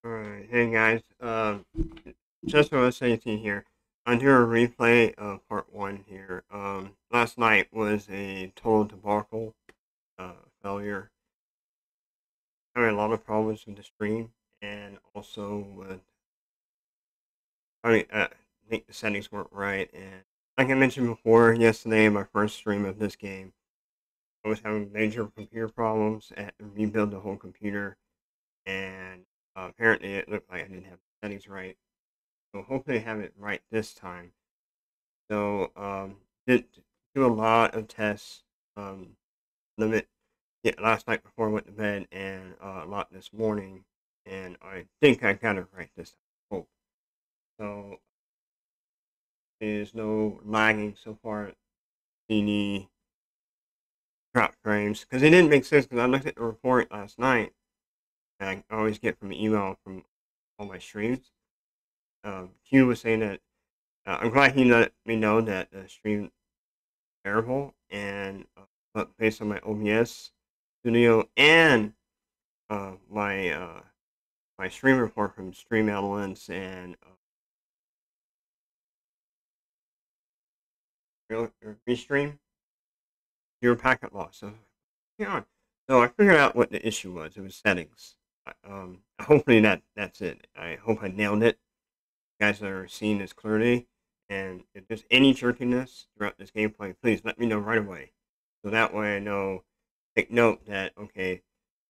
Alright, hey guys, JustinOS18 here. I'm doing a replay of part 1 here. Last night was a total debacle, failure. Having a lot of problems with the stream, and also with, I think the settings weren't right, and like I mentioned before, yesterday, my first stream of this game, I was having major computer problems. I had to rebuild the whole computer, and apparently it looked like I didn't have the settings right. So hopefully I have it right this time. So did do a lot of tests, limit last night before I went to bed, and a lot this morning, and I think I got it right this time. Hope. So there's no lagging so far. Any drop frames, because it didn't make sense, because I looked at the report last night, and I always get from email from all my streams. Q was saying that I'm glad he let me know that the stream is terrible, and but based on my OBS studio and my my stream report from Stream Elements and Restream, zero packet loss. So yeah, so I figured out what the issue was. It was settings. Hopefully that's it. I hope I nailed it. You guys are seeing this clearly, and if there's any jerkiness throughout this gameplay, please let me know right away. So that way I know, take note that, okay,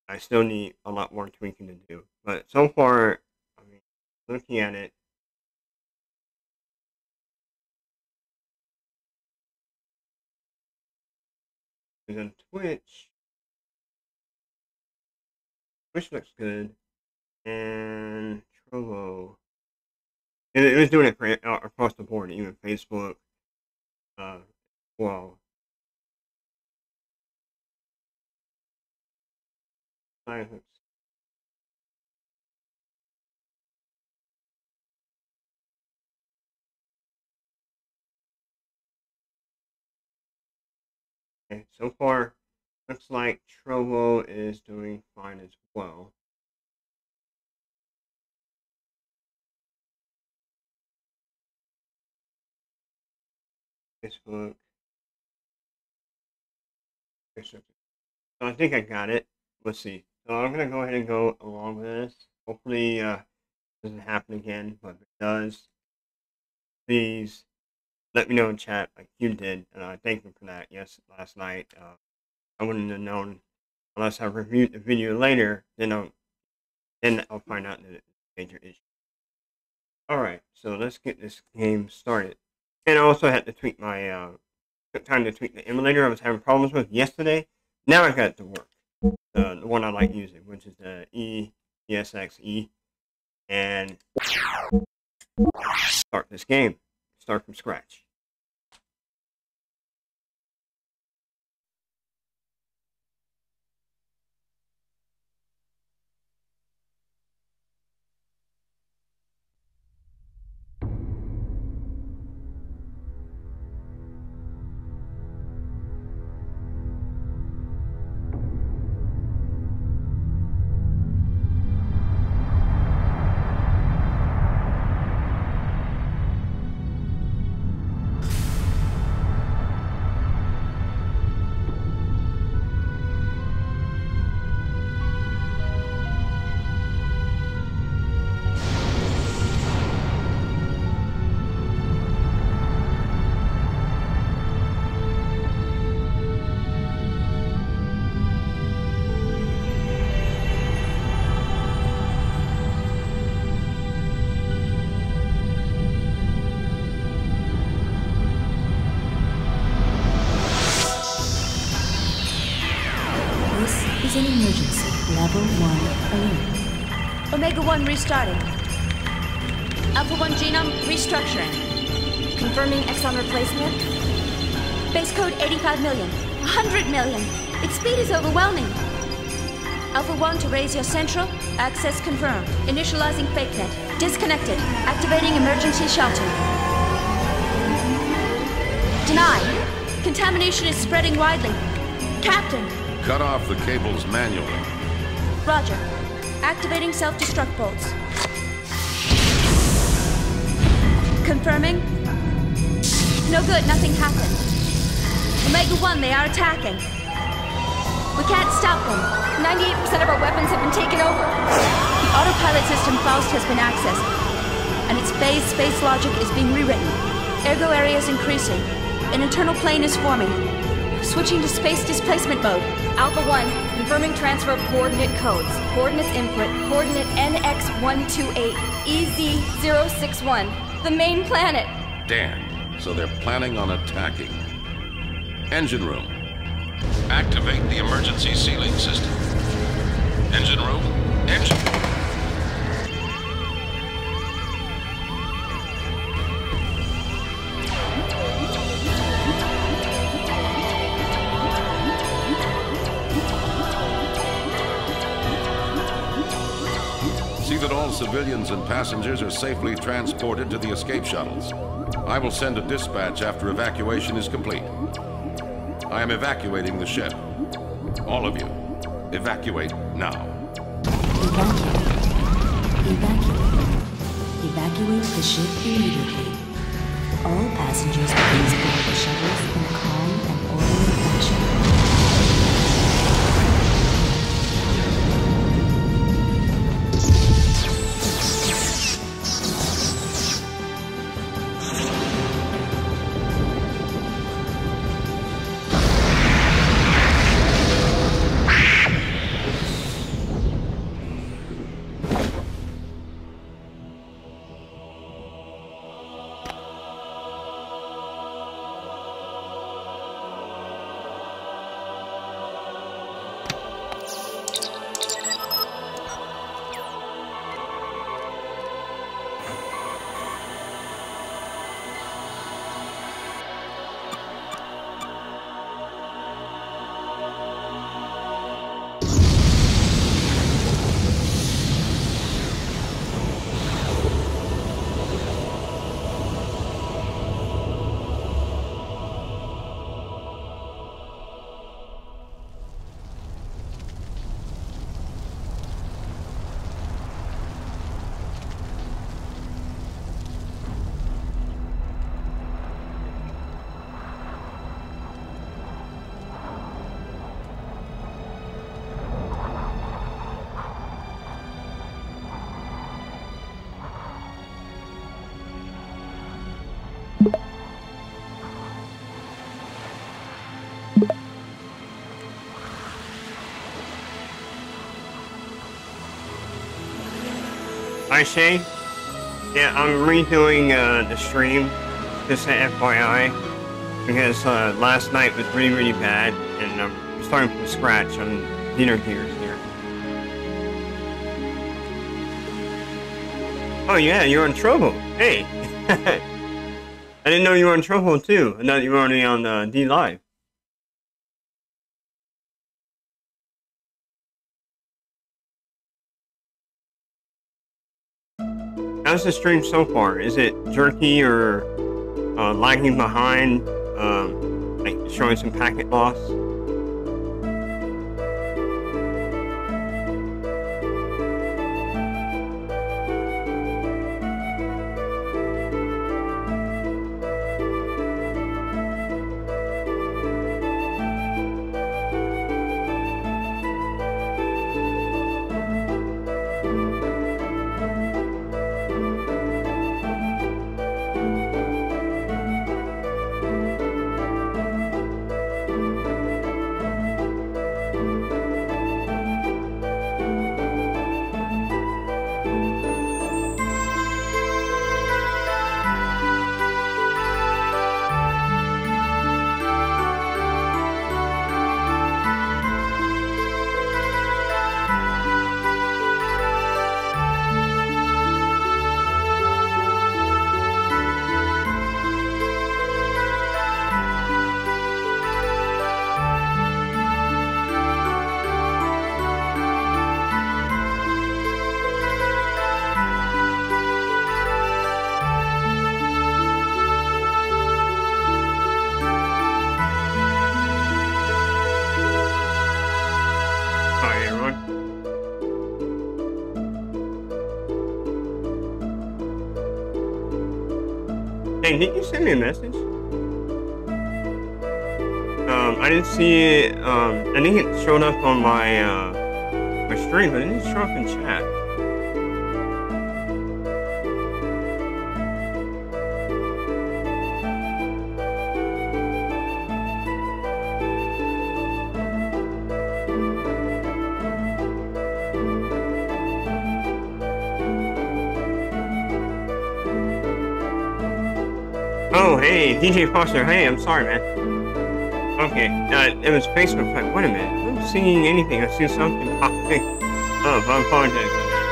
I still need a lot more tweaking to do. But so far, I mean, looking at it, on Twitch looks good, and Trovo, it was doing it for across the board, even Facebook, well, okay, so far, looks like Trovo is doing fine as well. Facebook. So I think I got it. Let's see. So I'm gonna go ahead and go along with this. Hopefully, it doesn't happen again. But if it does, please let me know in chat like you did. And I thank you for that. Yes, last night. I wouldn't have known unless I reviewed the video later. Then I'll find out that it's a major issue. All right. So let's get this game started. And I also had to tweak my took time to tweak the emulator I was having problems with yesterday. Now I got it to work. The one I like using, which is the ESXe, and start this game. Start from scratch. Is an emergency. Level 1 alert. Omega-1 restarting. Alpha-1 genome restructuring. Confirming exon replacement. Base code 85 million. 100 million. Its speed is overwhelming. Alpha-1 to raise your central. Access confirmed. Initializing fake net. Disconnected. Activating emergency shelter. Denied. Contamination is spreading widely. Captain. Cut off the cables manually. Roger. Activating self-destruct bolts. Confirming? No good, nothing happened. Omega-1, they are attacking. We can't stop them. 98% of our weapons have been taken over. The autopilot system Faust has been accessed, and its phase space logic is being rewritten. Ergo area is increasing. An internal plane is forming. Switching to space displacement mode. Alpha 1, confirming transfer of coordinate codes. Coordinates input, coordinate NX128, EZ061. The main planet. Damn, so they're planning on attacking. Engine room. Activate the emergency sealing system. Engine room, engine. See that all civilians and passengers are safely transported to the escape shuttles. I will send a dispatch after evacuation is complete. I am evacuating the ship. All of you, evacuate now. Evacuate the ship immediately. All passengers please board the shuttles in a calm and orderly fashion. Hi Shay. Yeah, I'm redoing the stream, just an FYI, because last night was really bad, and I'm starting from scratch on Xenogears here. Oh yeah, you're in trouble. Hey, I didn't know you were in trouble too. I thought you were only on D Live. How's the stream so far? Is it jerky or lagging behind, like showing some packet loss? Hey, did you send me a message? I didn't see it. I think it showed up on my my stream, but it didn't show up in chat. Oh, hey, DJ Foster. Hey, I'm sorry, man. Okay, it was Facebook. Like, wait a minute. I'm not seeing anything. I see something popping. Oh, I apologize for that.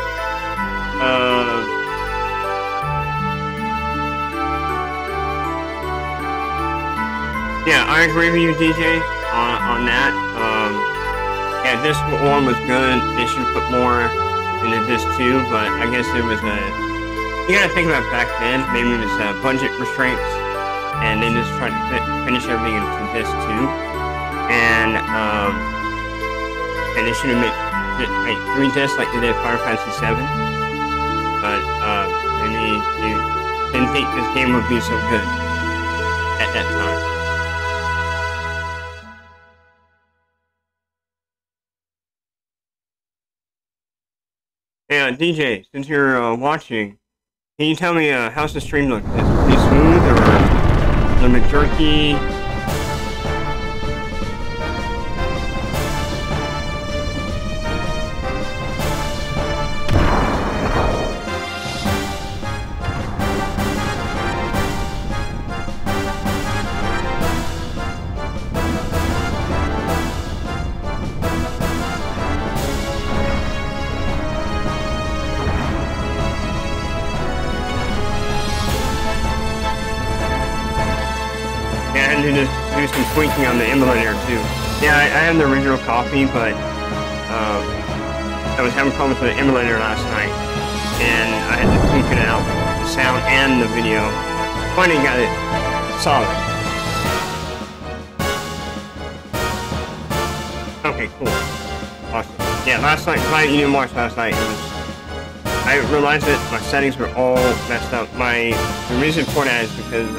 Yeah, I agree with you, DJ, on that. Yeah, disc 1 was good. They should put more into disc 2, but I guess it was you gotta think about back then. Maybe it was budget restraints, and they just tried to finish everything into disc 2, and they should have made 3 discs like they did Final Fantasy 7. But maybe they didn't think this game would be so good at that time. Yeah, DJ, since you're watching, can you tell me how's the stream look? Is it pretty smooth or a little bit jerky? To just do some tweaking on the emulator too. Yeah, I have the original copy, but I was having problems with the emulator last night, and I had to tweak it out, the sound and the video. Finally got it solid. Okay, cool, awesome. Yeah, last night, you didn't watch last night. I realized that my settings were all messed up. The reason for that is because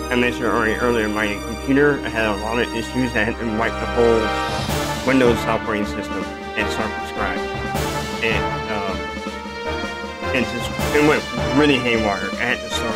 I mentioned earlier, my computer had a lot of issues. I had to wipe the whole Windows operating system and start from scratch. It went really haywire. I had to start.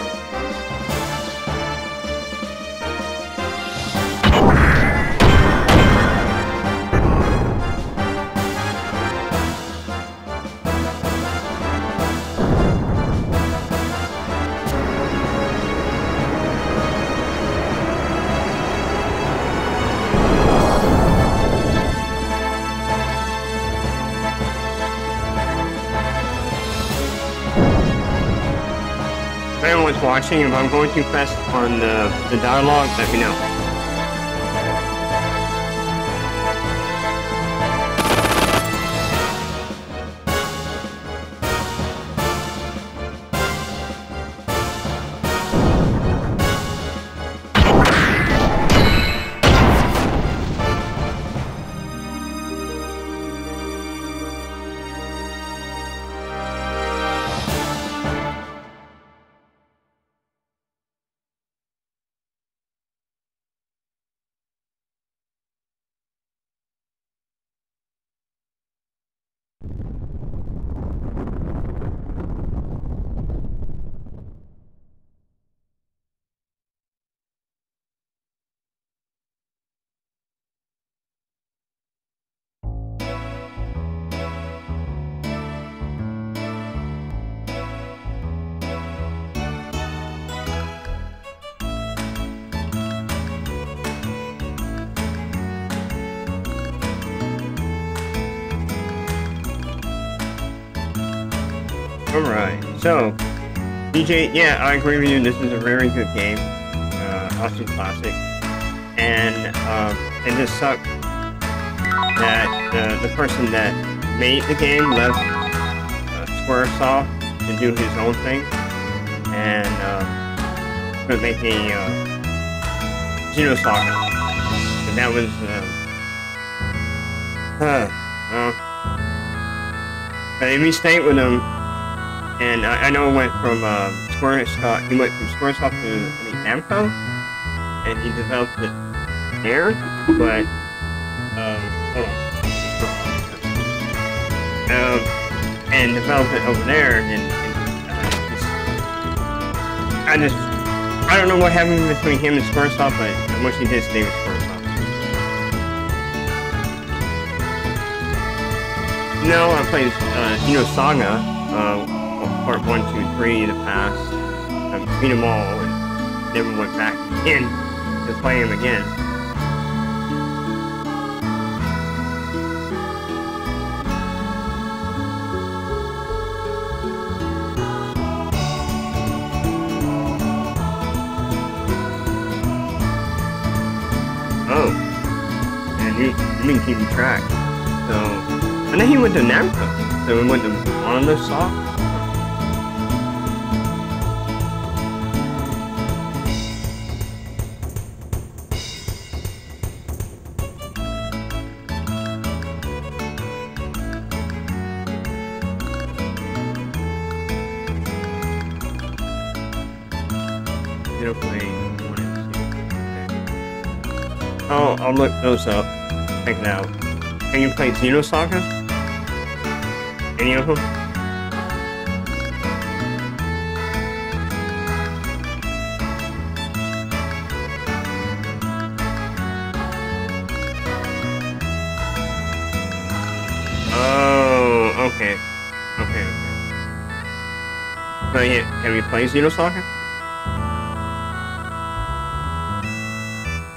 If anyone's watching, if I'm going too fast on the dialogue, let me know. Alright, so, DJ, yeah, I agree with you, this is a very good game, awesome classic, and it just sucked that the person that made the game left Squaresoft to do his own thing, and to make a Xenosaga, and that was, but if you stayed with him, and I know it went from Squaresoft. He went from Squaresoft to I think Namco, and he developed it there. But hold on. And developed it over there, and I don't know what happened between him and Squaresoft, but once he did stay with Squaresoft. No, I played Xenosaga, part 1, 2, 3 in the past. I beat them all and never went back again to play them again. Oh, and you've been keeping track. So, and then he went to Namco. So we went to Monosoft. Oh, I'll look those up. Check it out. Can you play Xenosaga? Any of them? Oh, okay. Okay. But yeah, can we play Xenosaga?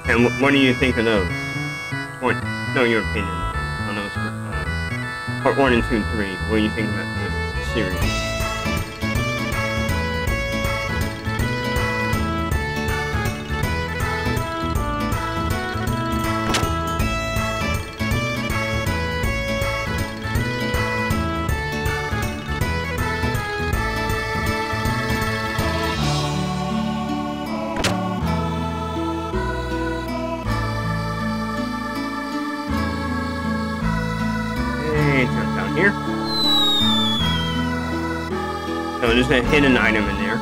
And what do you think of those? No, your opinion on those. Part 1 and 2 and 3. What do you think about the series? Down here. So there's a hidden item in there.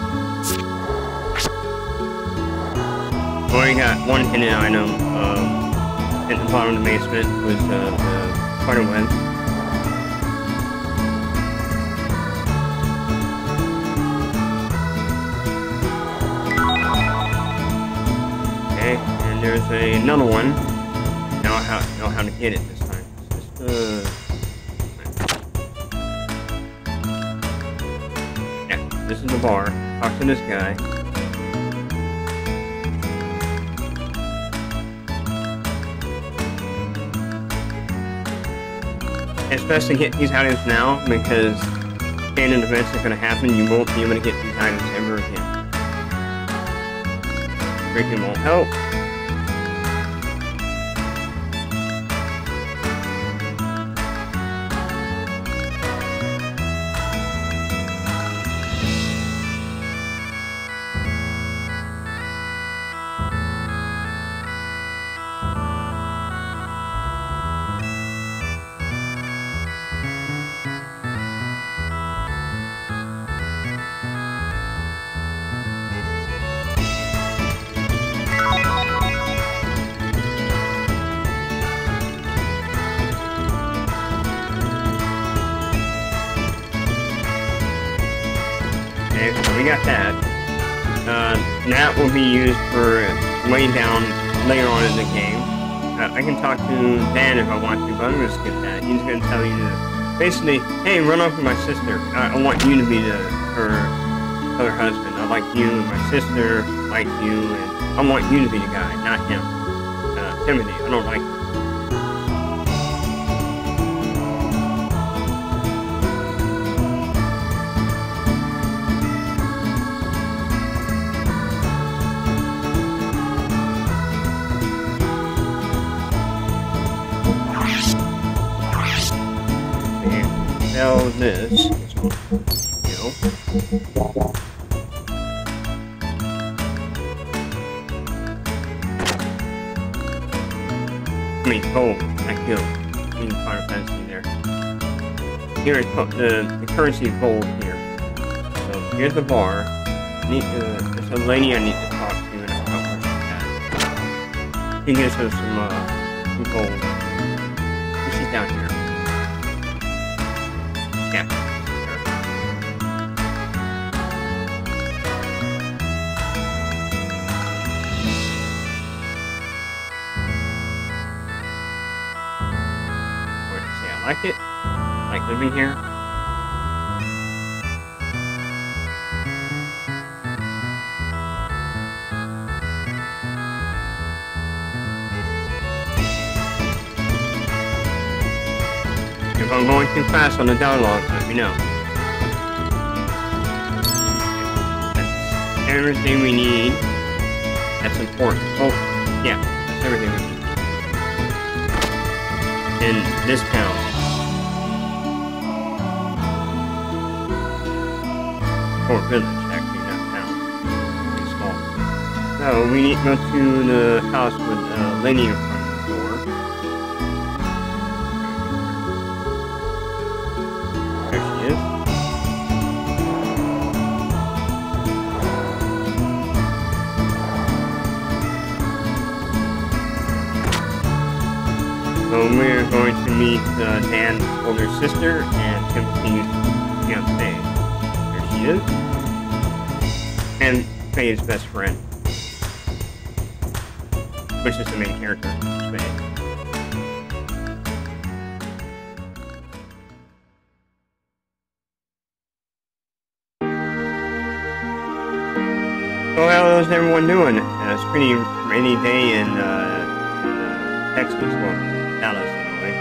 We got one hidden item at the bottom of the basement was the spider web. Okay, and there's another one. Now I know how to get it this time. It's just this is the bar. Talk to this guy. It's best to get these items now because canon events are going to happen. You won't be able to get these items ever again. Breaking won't help. So we got that. That will be used for way down later on in the game. I can talk to Dan if I want to, but I'm going to skip that. He's going to tell you to basically, hey, run off with my sister. I want you to be her other husband. I like you, and my sister like you, and I want you to be the guy, not him. Timothy, I don't like him. This one, I mean, gold, that kill. You can find a fancy there. Here is the currency is gold here. So here's the bar. there's a lady I need to talk to, and I forgot where she's at. She gives us some gold. She's down here. Yeah. I like it. I like living here. If I'm going too fast on the dialogue, let me know. That's everything we need. That's important. Oh, yeah, that's everything we need. In this town. Or village, actually, not town. Pretty small. So, we need to go to the house with Lenny in front of the door. There she is. So we're going to meet Dan's older sister and Timothy's fiancée. There she is. And Faye's best friend. Which is the main character, Faye. So how's everyone doing? It's a pretty rainy day in Texas. Well, Dallas, anyway.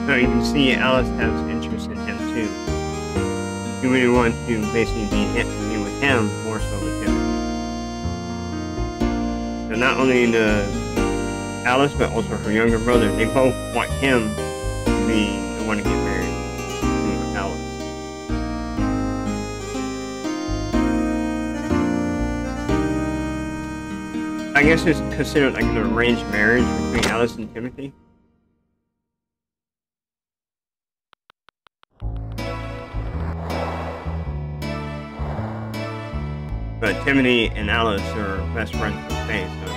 So you can see Alice has interest in him too. You really want to basically be with him more so with Timothy. So not only Alice, but also her younger brother, they both want him to be the one to get married to Alice. I guess it's considered like an arranged marriage between Alice and Timothy. But Timothy and Alice are best friends from space, so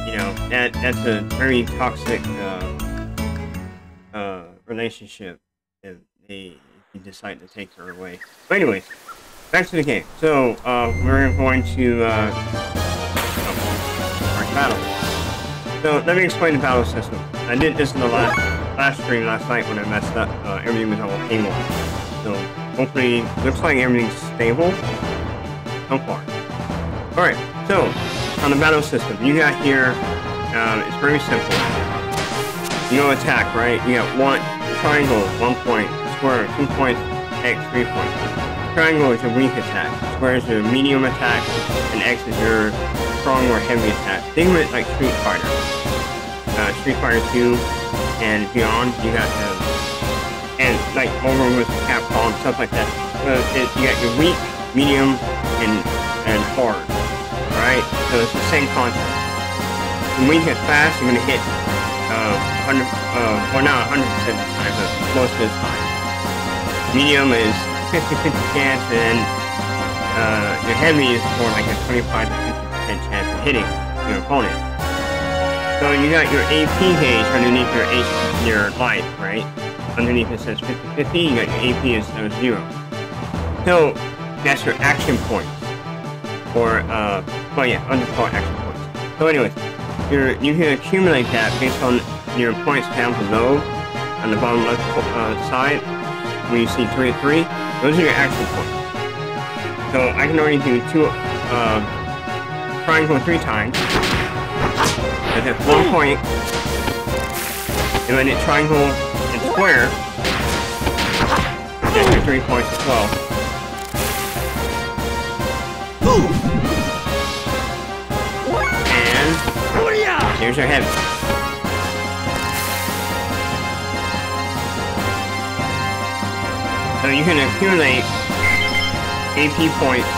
you know that's a very toxic relationship if you decide to take her away. But anyways, back to the game. So we're going to our battle. So let me explain the battle system. I did this in the last stream last night when I messed up. Everything was all haywire. So hopefully, looks like everything's stable. so far. Alright, so on the battle system, you got here, it's very simple. You know attack, right? You got one triangle, 1 point, square, 2 points, X, 3 points. Triangle is your weak attack, square is your medium attack, and X is your strong or heavy attack. Think of it like Street Fighter. Street Fighter 2 and beyond, you got the, and like over with Capcom, stuff like that. You got your weak, medium, and hard, right? So it's the same concept. When weak is fast, you're gonna hit 100, well not 100% of the time, but most of the time. Medium is 50-50 chance, and your heavy is more like a 25 to 50% chance of hitting your opponent. So you got your AP gauge underneath your life, right? Underneath it says 50-50, you got your AP is 0. So that's your action points, or well yeah, underscore action points. So anyways, you can accumulate that based on your points down below on the bottom left side. When you see 3 to 3, those are your action points. So I can already do triangle 3 times. That's 1 point. And then it triangle and square. That's your 3 points as well. And here's your heavy. So you can accumulate AP points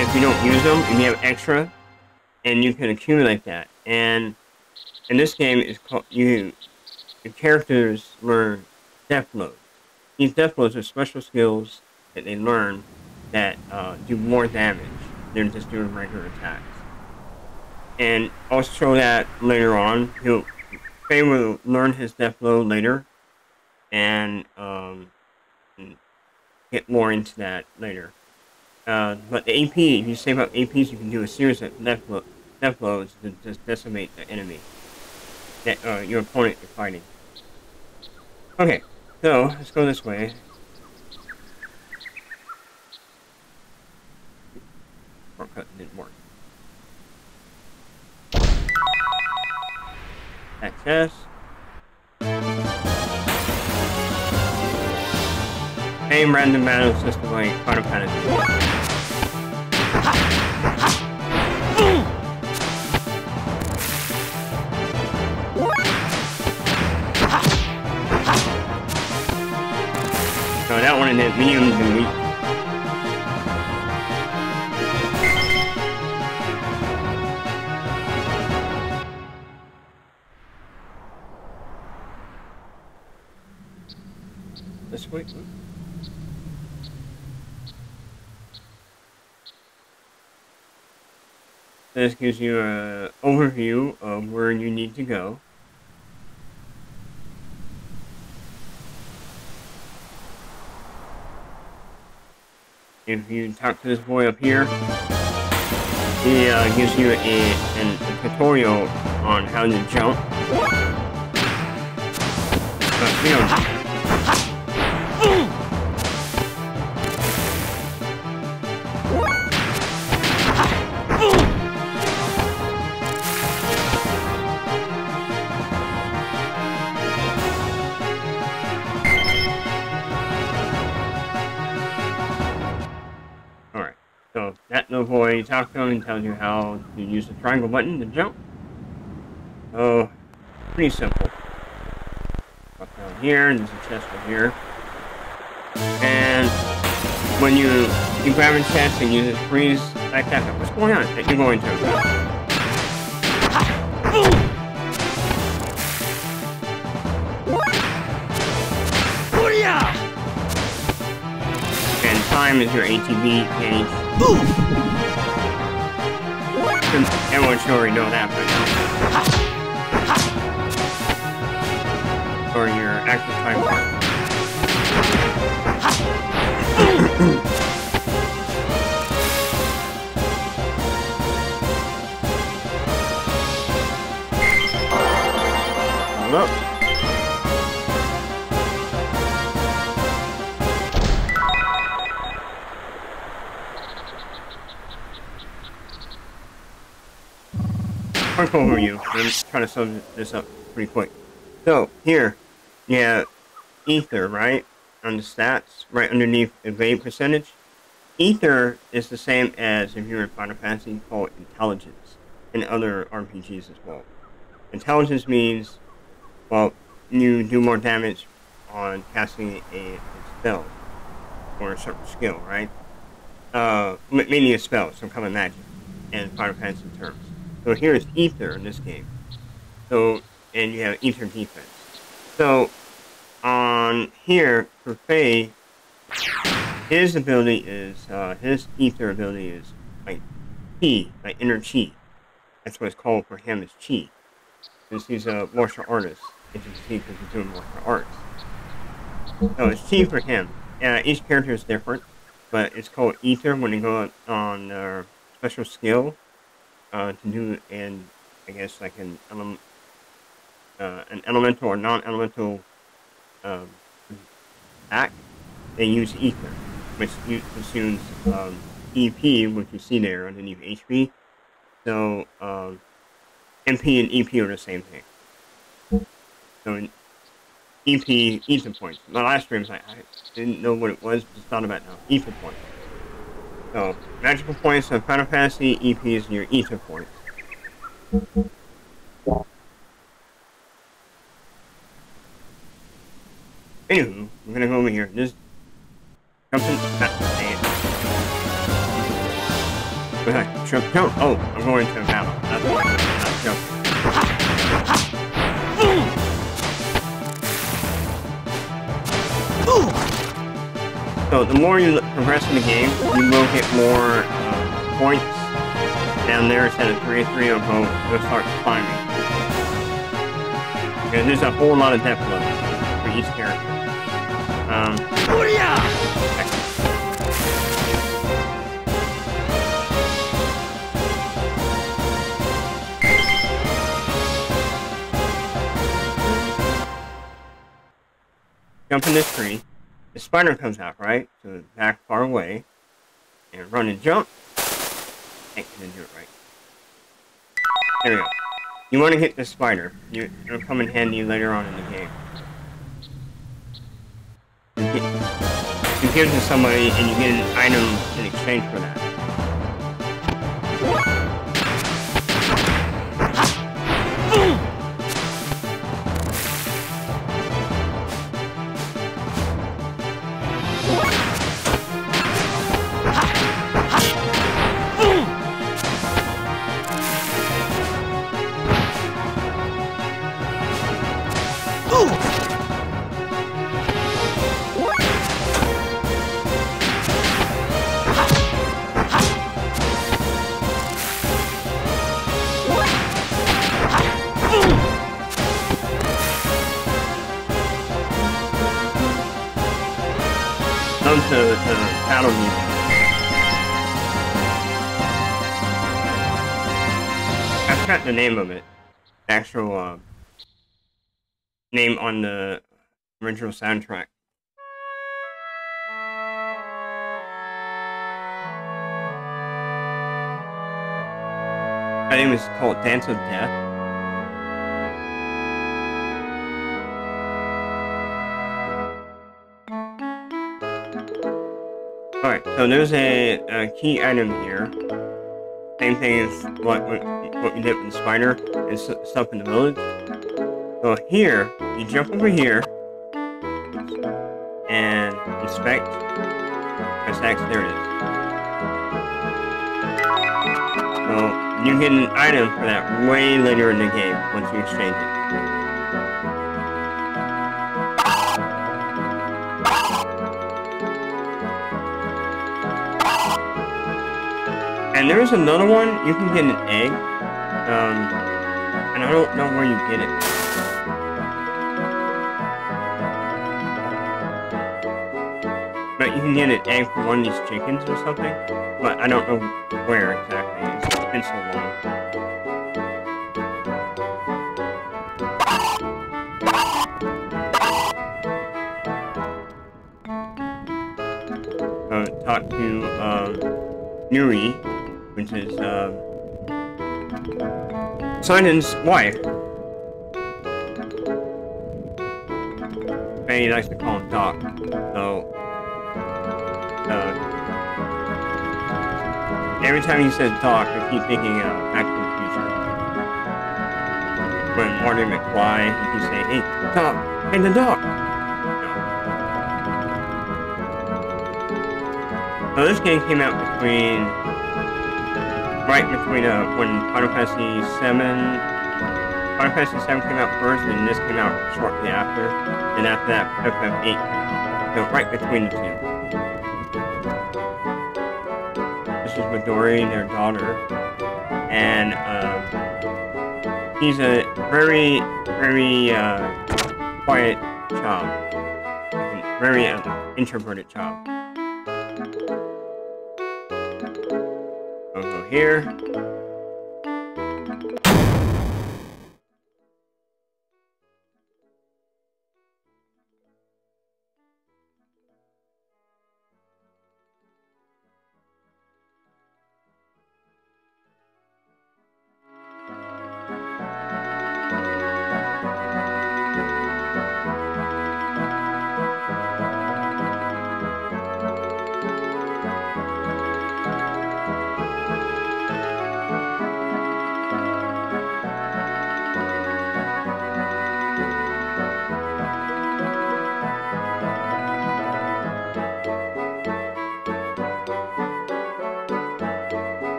if you don't use them, and you have extra, and you can accumulate that. And in this game, it's called the characters learn death blows. These death blows are special skills that they learn that do more damage than just doing regular attacks. And I'll show that later on. Faye will learn his death blow later, and get more into that later. But the AP, if you save up APs, you can do a series of death blows to just decimate the enemy that your opponent is fighting. Okay, so let's go this way. Shortcut didn't work. Access. Same random battle system like Final Fantasy. So that one and then mediums and weak. This way. This gives you an overview of where you need to go. If you talk to this boy up here, he gives you a tutorial on how to jump. But we don't. So that little boy, you talk to him and tells you how to use the triangle button to jump. So, pretty simple. Up down here, and there's a chest over here. And when you grab a chest and you just freeze like that, what's going on? That you're going to. And time is your ATB gauge. Everyone should already know that by now. Or your active time bar. Hold up. quick overview. I'm trying to sum this up pretty quick. So here, you have ether, right? On the stats, right underneath evade percentage. Ether is the same as if you're in Final Fantasy, you call it intelligence in other RPGs as well. Intelligence means, well, you do more damage on casting a spell or a certain skill, right? Meaning a spell, some kind of magic in Final Fantasy terms. So here is ether in this game. So, and you have ether defense. So, on here, for Faye, his ability is, his ether ability is like chi, like inner chi. That's what it's called for him, is chi. Because he's a martial artist, as you can see, because he's doing martial arts. So it's chi for him. Each character is different, but it's called ether when they go on their special skill to do, and I guess like an elemental or non-elemental act. They use ether, which consumes EP, which you see there underneath HP. So MP and EP are the same thing. So EP, ether points. My last stream, I didn't know what it was, just thought about it now. Ether points. So magical points of Final Fantasy, EP is your ether points. Anywho, we're gonna go over here. This jumping. Jump. Oh, I'm going to a battle. That's jumping. So the more you progress in the game, you will get more points. Down there instead of 3 and 3, you'll start climbing. Because there's a whole lot of depth levels for each character. Jump in this tree. The spider comes out, right? So back far away. And run and jump. I didn't do it right. There we go. You want to hit the spider. It'll come in handy later on in the game. You give it to somebody and you get an item in exchange for that. To battle music. I forgot the name of it. The actual name on the original soundtrack. I think it was called Dance of Death. Alright, so there's a key item here. Same thing as what we did with the spider and stuff in the village. So here, you jump over here and inspect. Press X, there it is. So you get an item for that way later in the game once you exchange it. And there's another one, you can get an egg, and I don't know where you get it. But you can get an egg from one of these chickens or something, but I don't know where exactly, it's been so long. Talk to, Yuri, which is Simon's wife. He likes to call him Doc. So, every time he says Doc, I keep thinking Back to the Future. When Marty McFly, he keeps saying, "Hey, Doc, hey, the Doc." So this game came out right between when Final Fantasy VII came out first, and this came out shortly after. And after that, FF8 came out. So right between the two. This is Midori, their daughter, and he's a very, very quiet child, very introverted child. I'll go here.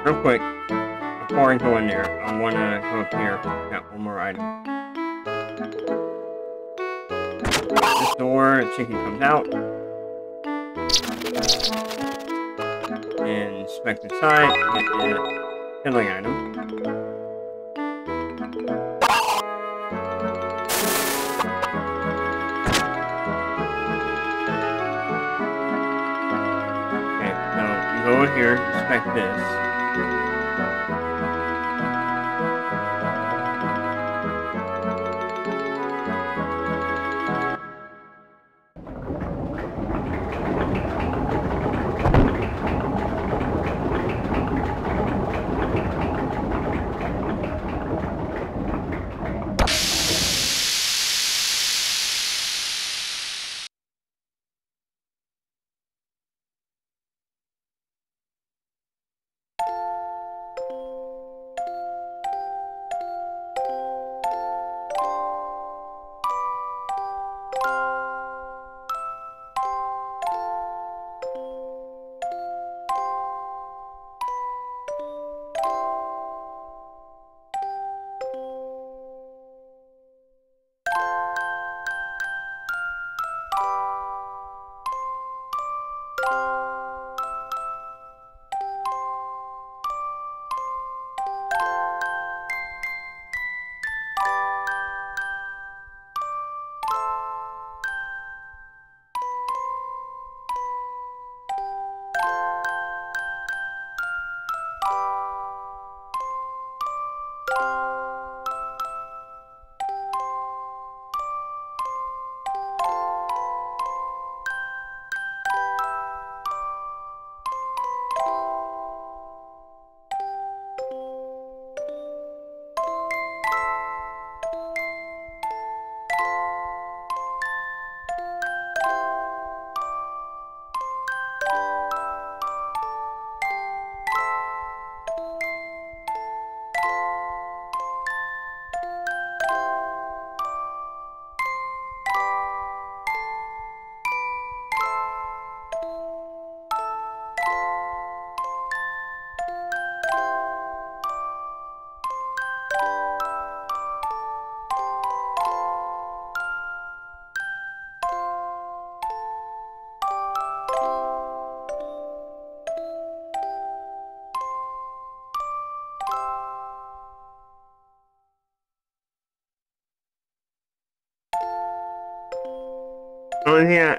Real quick, before I go in there, I want to go up here. Got one more item. This door, a chicken comes out. And inspect inside, get the filling item. Okay, so you go over here, inspect this. Oh yeah,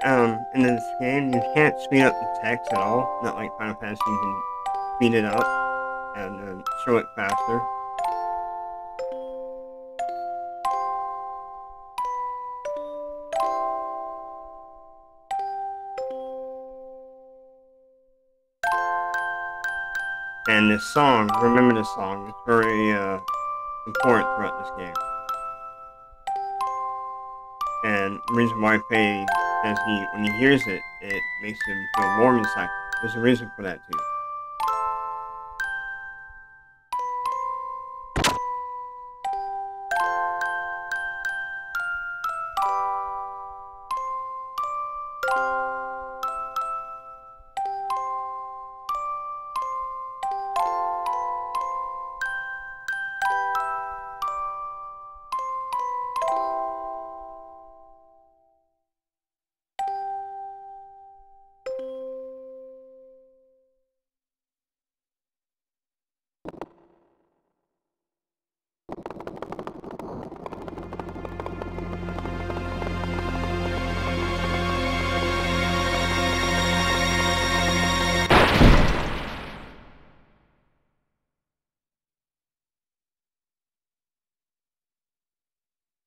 in this game, you can't speed up the text at all. Not like Final Fantasy, you can speed it up and show it faster. And this song, remember this song, it's very important throughout this game. And the reason why Faye says when he hears it, it makes him feel warm inside. There's a reason for that too.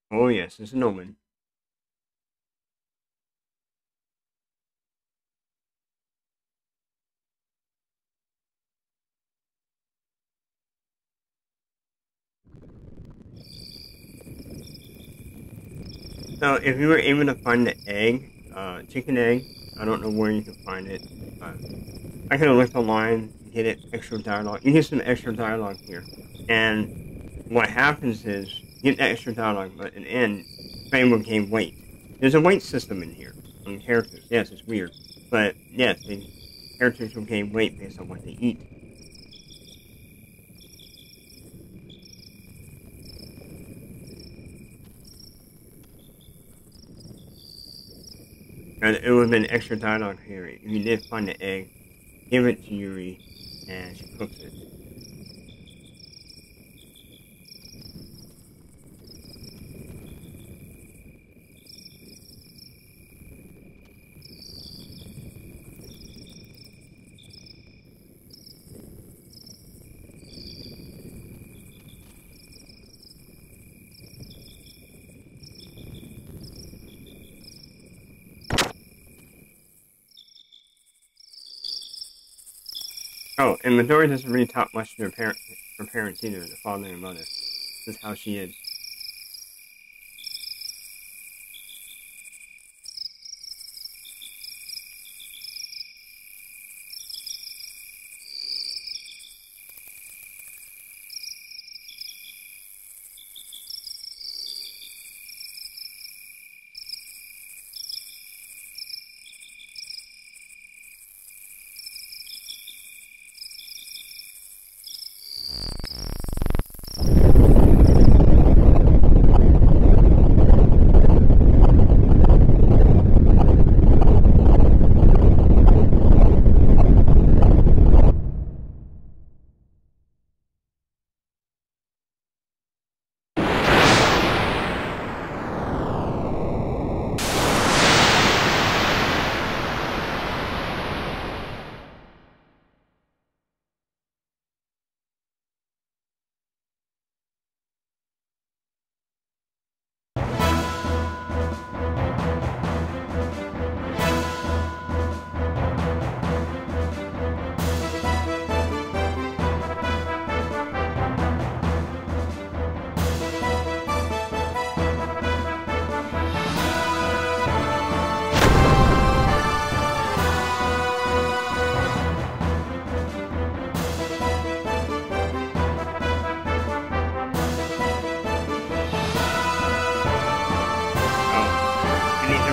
Oh yes, it's an omen. So if you were able to find the egg, chicken egg, I don't know where you can find it. I could have looked online, get it extra dialogue. You get some extra dialogue here. And what happens is, you get that extra dialogue, but in the end, Faye will gain weight. There's a weight system in here on the characters. Yes, it's weird. But yes, the characters will gain weight based on what they eat. And it would have been extra dialogue here. If you did find the egg, give it to Yuri, and she cooks it. Oh, and Midori doesn't really talk much to her parents either, the father and mother. This is how she is.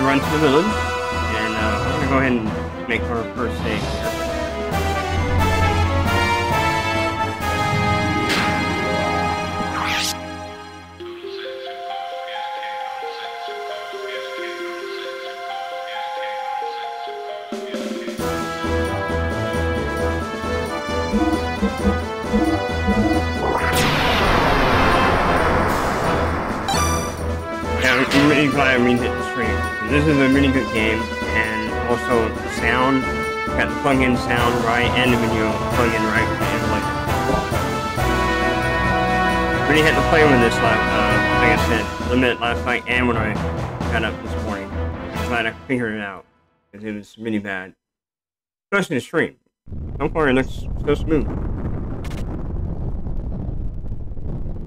Run to the village, and we're going to go ahead and make our first save here. I'm really glad we did the stream. This is a really good game, and also the sound, got the plug-in sound right, and the video plug-in right. Really had to play with this like I said, limited last night, and when I got up this morning. I'm glad I figured it out, because it was really bad. Especially the stream. So far it looks so smooth.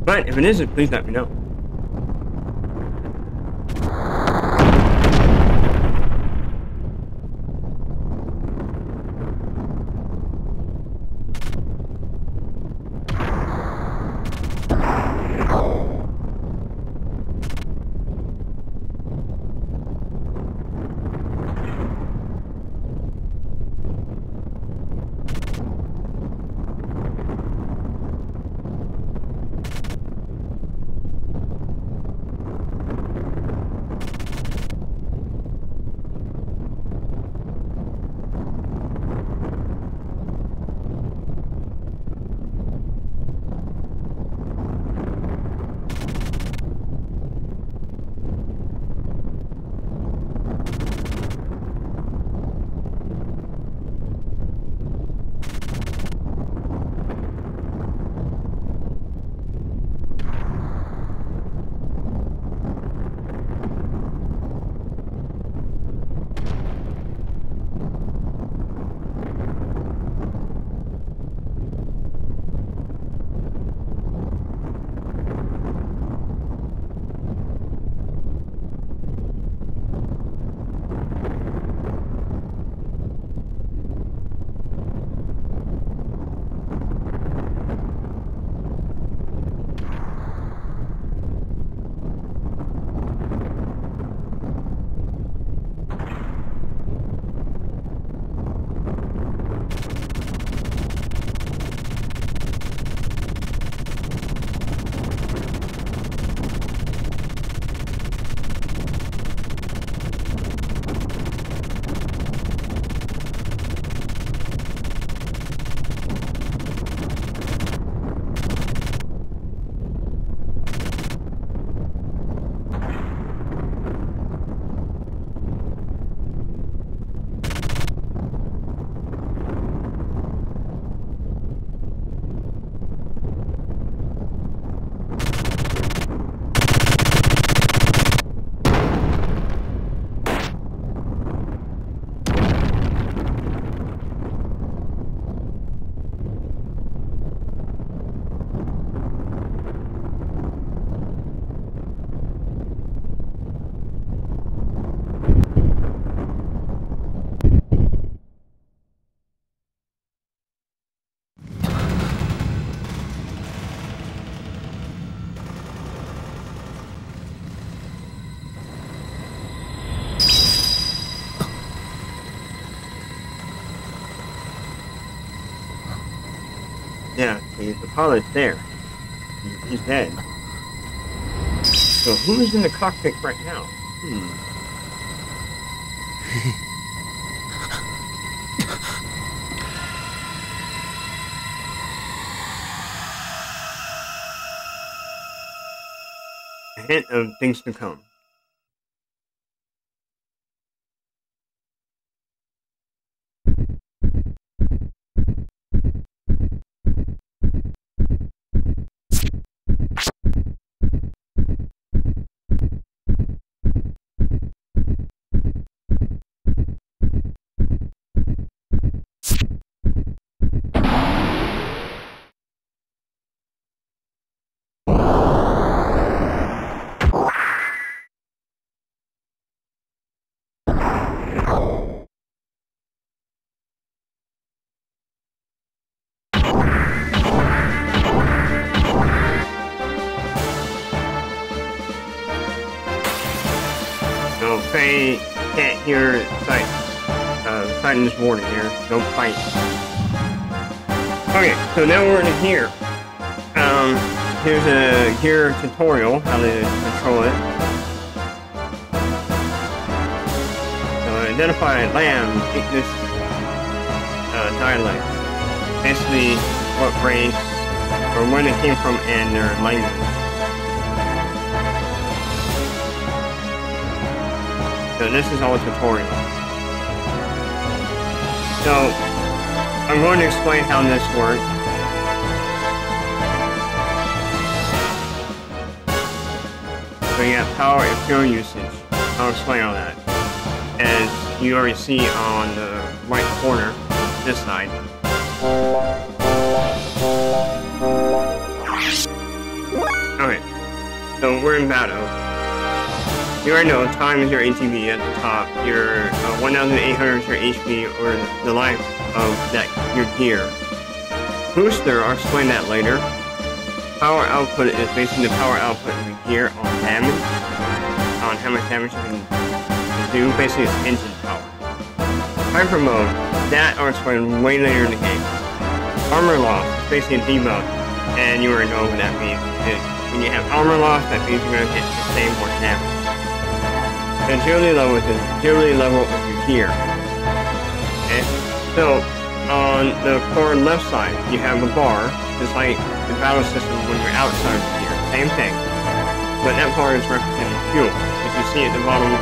But if it isn't, please let me know. Yeah, see, the pilot's there. He's dead. So who's in the cockpit right now? A hint of things to come. So Faye can't hear Titan's warning here. Don't fight. Okay, so now we're in here. Here's a gear tutorial, how to control it. So identify land, thickness, dialect. Basically, what race, or when it came from, and their language. So this is all a tutorial. So, I'm going to explain how this works. So you have power and fuel usage. I'll explain all that. As you already see on the right corner, this side. So we're in battle. You already know time is your ATB at the top. Your 1,800 is your HP or the life of that your gear. Booster, I'll explain that later. Power output is basically the power output of your gear on damage, on how much damage you can do. Basically, it's engine power. Hyper mode, that I'll explain way later in the game. Armor loss is basically a debuff, and you already know what that means. When you have armor loss, that means you're going to get the same more damage. The agility level is the agility level of your gear. Okay? So, on the core left side, you have a bar, just like the battle system when you're outside of here. Same thing. But that bar is representing fuel. As you see at the bottom of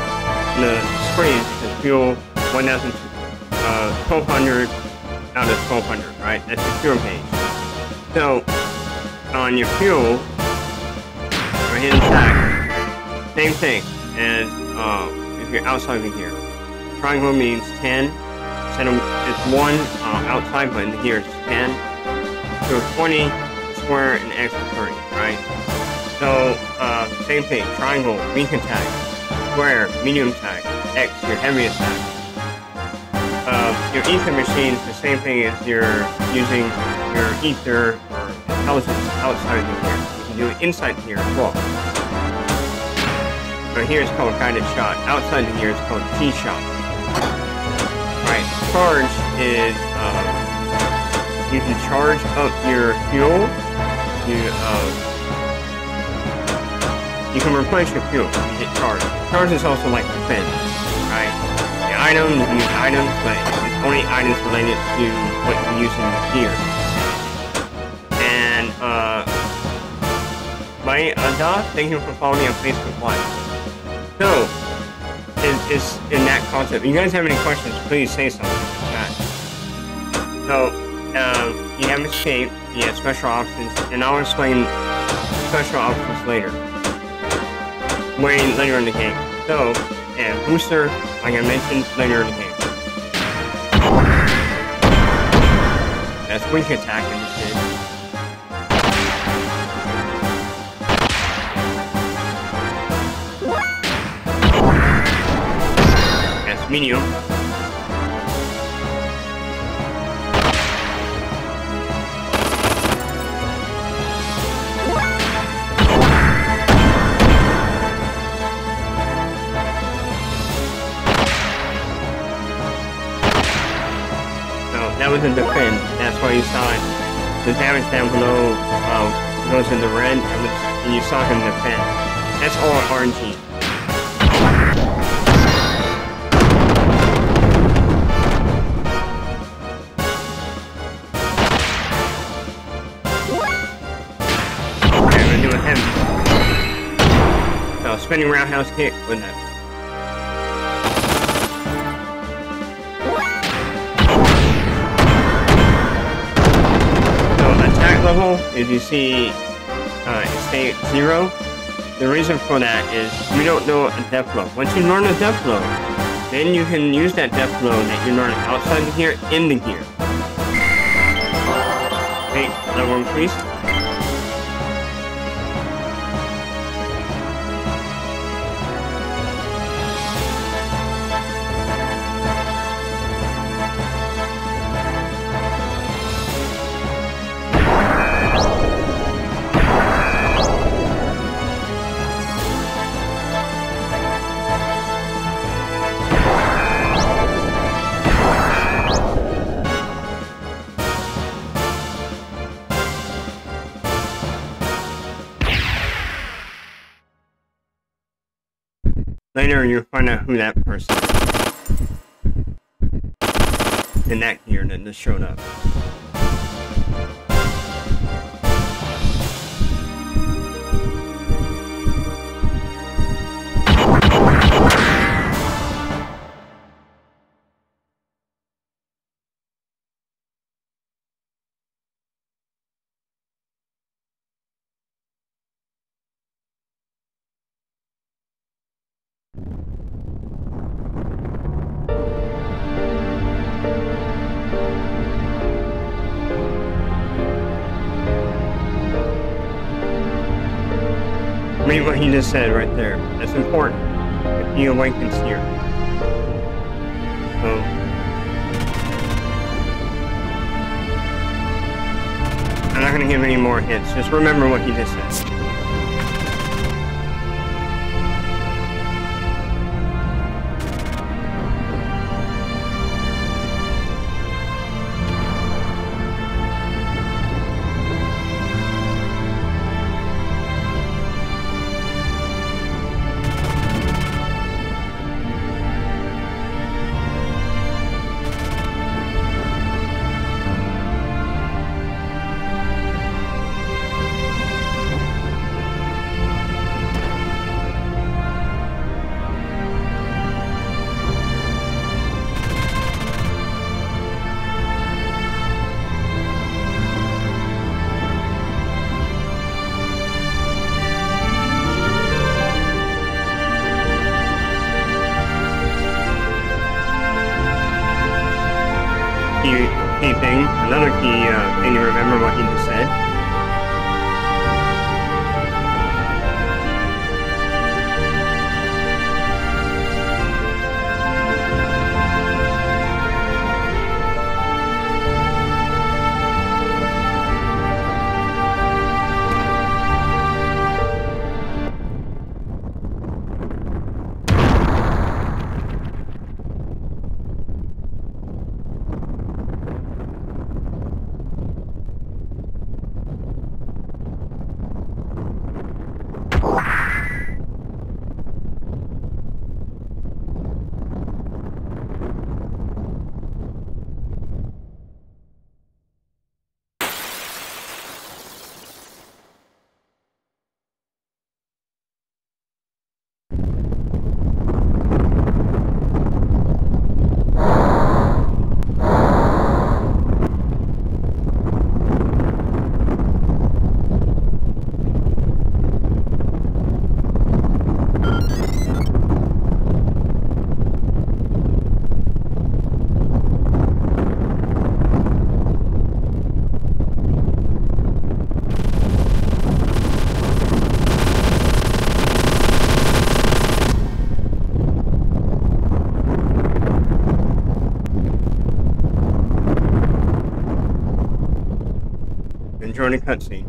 the screen, the fuel 1,200 out of 1,200, right? That's your fuel page. So, on your fuel, or hidden stack, same thing as if you're outside of here. Triangle means 10. Instead of it's 1 outside, but in the gear it's 10. So 20, square, and X is 30, right? So, same thing. Triangle, weak attack. Square, medium attack. X, your heavy attack. Your ether machine is the same thing as you're using your ether or intelligence outside of the gear. You can do it inside the gear as well. So here it's called guided shot. Outside the gear it's called T-shot. Right. Charge is you can charge up your fuel. You can replace your fuel when you hit charge. Charge is also like defense, right? The items, you use items, but it's only items related to what you use in the gear. And my Ada, thank you for following me on Facebook Live. So, is in that concept. If you guys have any questions, please say something in the chat. So, you have escape, you have special options, and I'll explain special options later. Later in the game. So, and booster, like I mentioned, later in the game. That's weak attack in this game. Medium. So that was a defend. That's why you saw it. The damage down below goes into red, and you saw him defend. That's all RNG. Spinning roundhouse kick with that. So attack level, as you see, stay at 0. The reason for that is we don't know a depth blow. Once you learn a depth blow, then you can use that depth blow that you learn outside the gear in the gear. Okay, level increase. Later, you'll find out who that person is in that gear that just showed up. Read what he just said right there. That's important. If he awakens here. So, I'm not going to give any more hints. Just remember what he just said. Key thing, another key thing to remember what he just said. Enjoy the cutscene.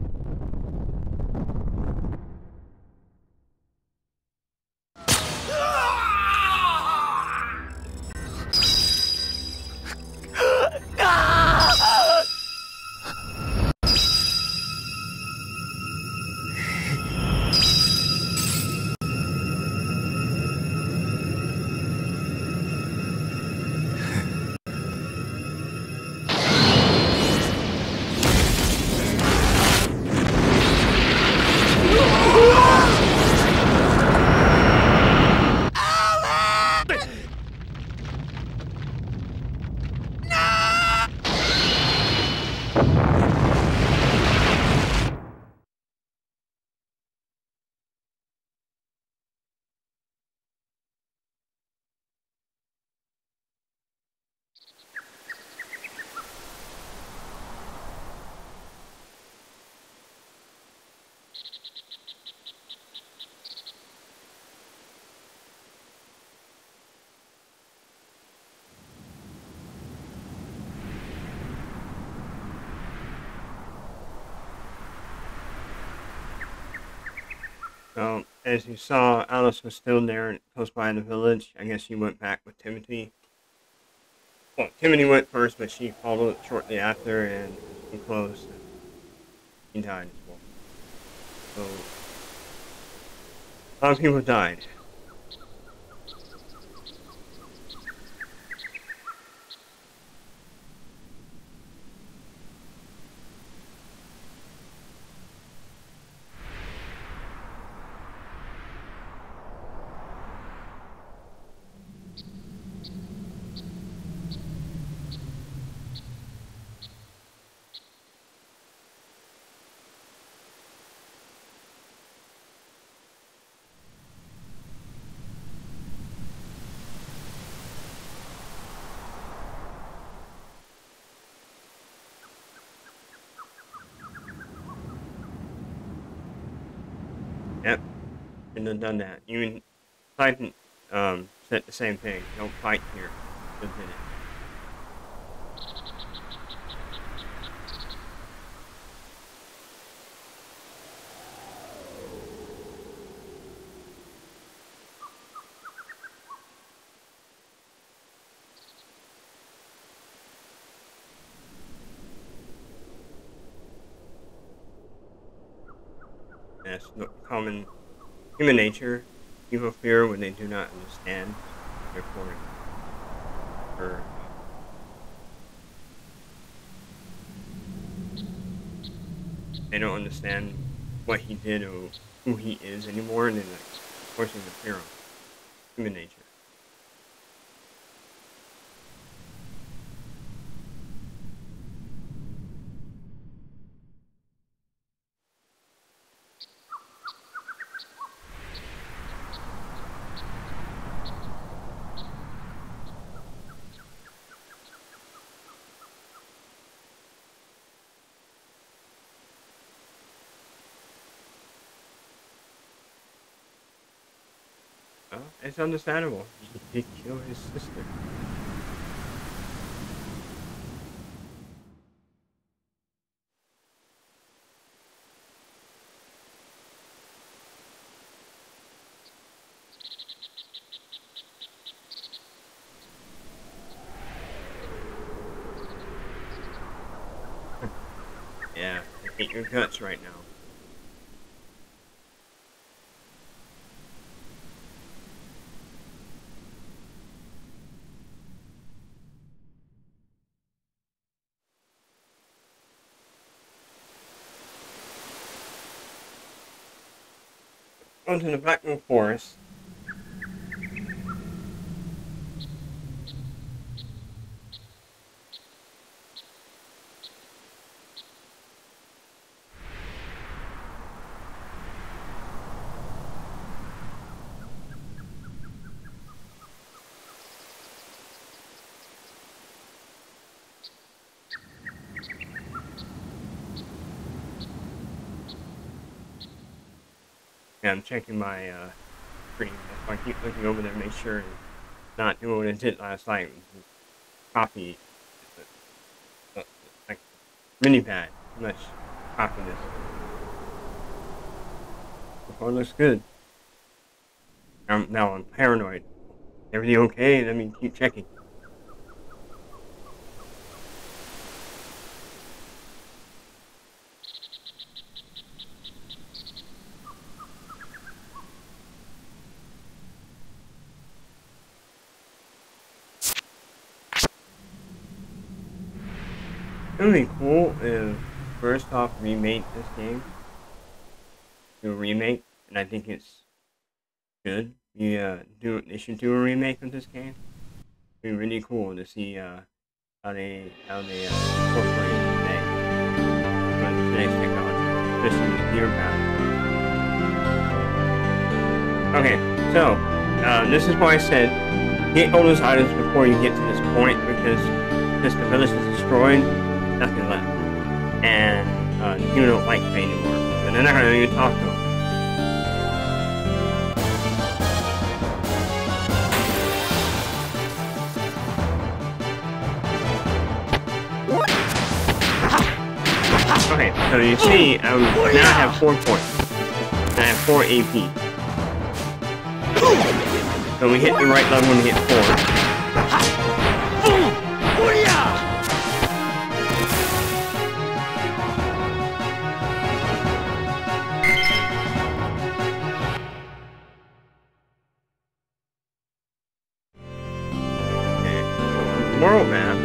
So, as you saw, Alice was still there close by the village. I guess she went back with Timothy. Well, Timothy went first, but she followed shortly after, and came close. And he died as well. So, a lot of people died. Shouldn't have done that. Even Titan said the same thing. Don't fight here. Just did it. That's common human nature. People fear when they do not understand. Therefore, they don't understand what he did or who he is anymore, and then like forcing the fear on human nature. It's understandable. He killed his sister. Yeah, I hate your guts right now. Onto the Blackwood Forest. Yeah, I'm checking my screen. That's why I keep looking over there to make sure it's not doing what it did last night. Copy. Like mini pad. Let's copy this. So far looks good. Now I'm paranoid. Everything okay? Let me keep checking. It would be cool if first off remake this game. Do a remake, and I think it's good. They should do a remake of this game. It'd be really cool to see how they incorporate today's technology, especially the gear path. Okay, so this is why I said get all those items before you get to this point, because the village is destroyed. Nothing left, and you don't like Faye anymore, and they're not gonna even talk to him. Okay, so you see, now I have 4 points, and I have 4 AP. So we hit the right level when we hit 4. World map.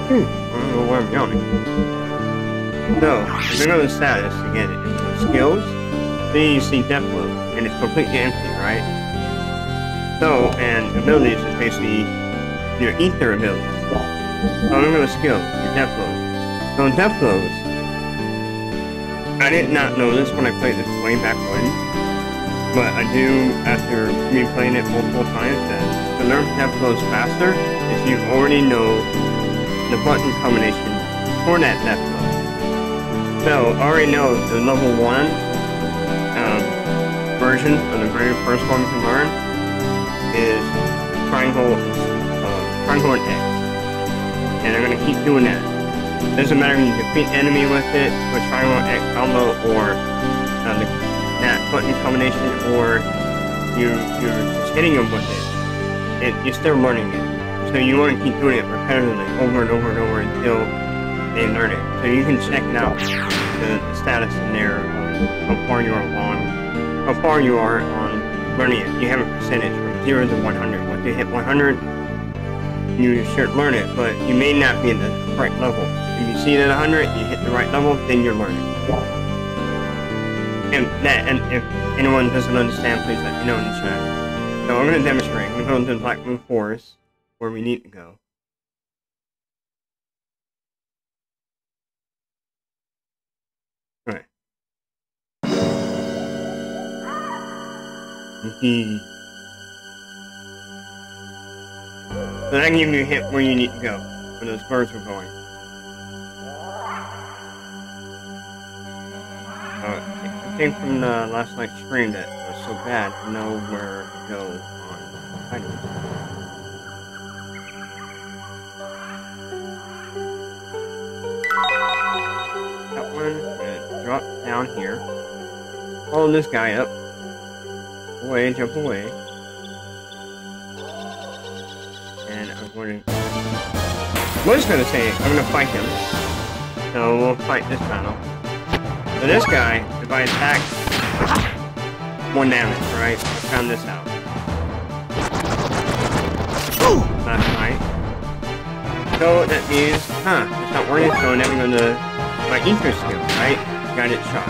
I don't know why I'm yawning. So, if you go to status again, it's skills, then you see depth load, and it's completely empty, right? So, and abilities is basically your ether abilities. So I'm going to skills, your depth loads. So depth loads, I did not know this when I played this way back when. But I do, after me playing it multiple times, that to learn depth loads faster is you already know the button combination for that depth load. So, I already know the level 1 version of the very first one you can learn is triangle and X. And I'm going to keep doing that. Doesn't matter if you defeat the enemy with it, with triangle and X combo, or that button combination, or you're just hitting them with it. You're still learning it. So you want to keep doing it repetitively, over and over and over until they learn it. So you can check it out, the status in there, how far you are on learning it. You have a percentage from 0 to 100. Once you hit 100, you should learn it, but you may not be at the right level. If you see it at 100, you hit the right level, then you're learning. And if anyone doesn't understand, please let me know in the chat. So I'm going to demonstrate. I'm going to go to the Black Moon Forest, where we need to go. Alright. So that gives you a hint where you need to go, where those birds were going. I think from the last night's stream that was so bad, I know where to go on items. That one, I'm gonna drop down here. Follow this guy up. Away, jump away. And I'm going to... I was going to say, I'm going to fight him. So we'll fight this battle. So this guy, if I attack, 1 damage, right? I found this out. Last night. So that means, it's not working, so now I'm going to... my ether skill, right? Got it shot.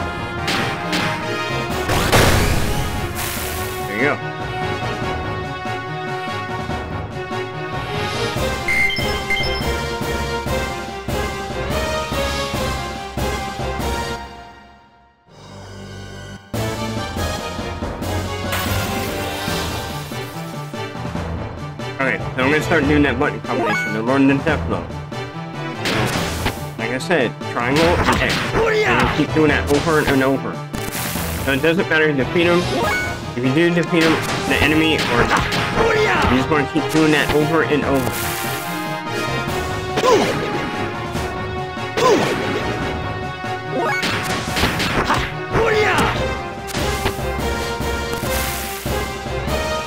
There you go. Okay, so I'm going to start doing that button combination to learn the death blow. Like I said, triangle and X. And you keep doing that over and over. So it doesn't matter if you defeat them. If you do defeat them, the enemy or not. You're just going to keep doing that over and over.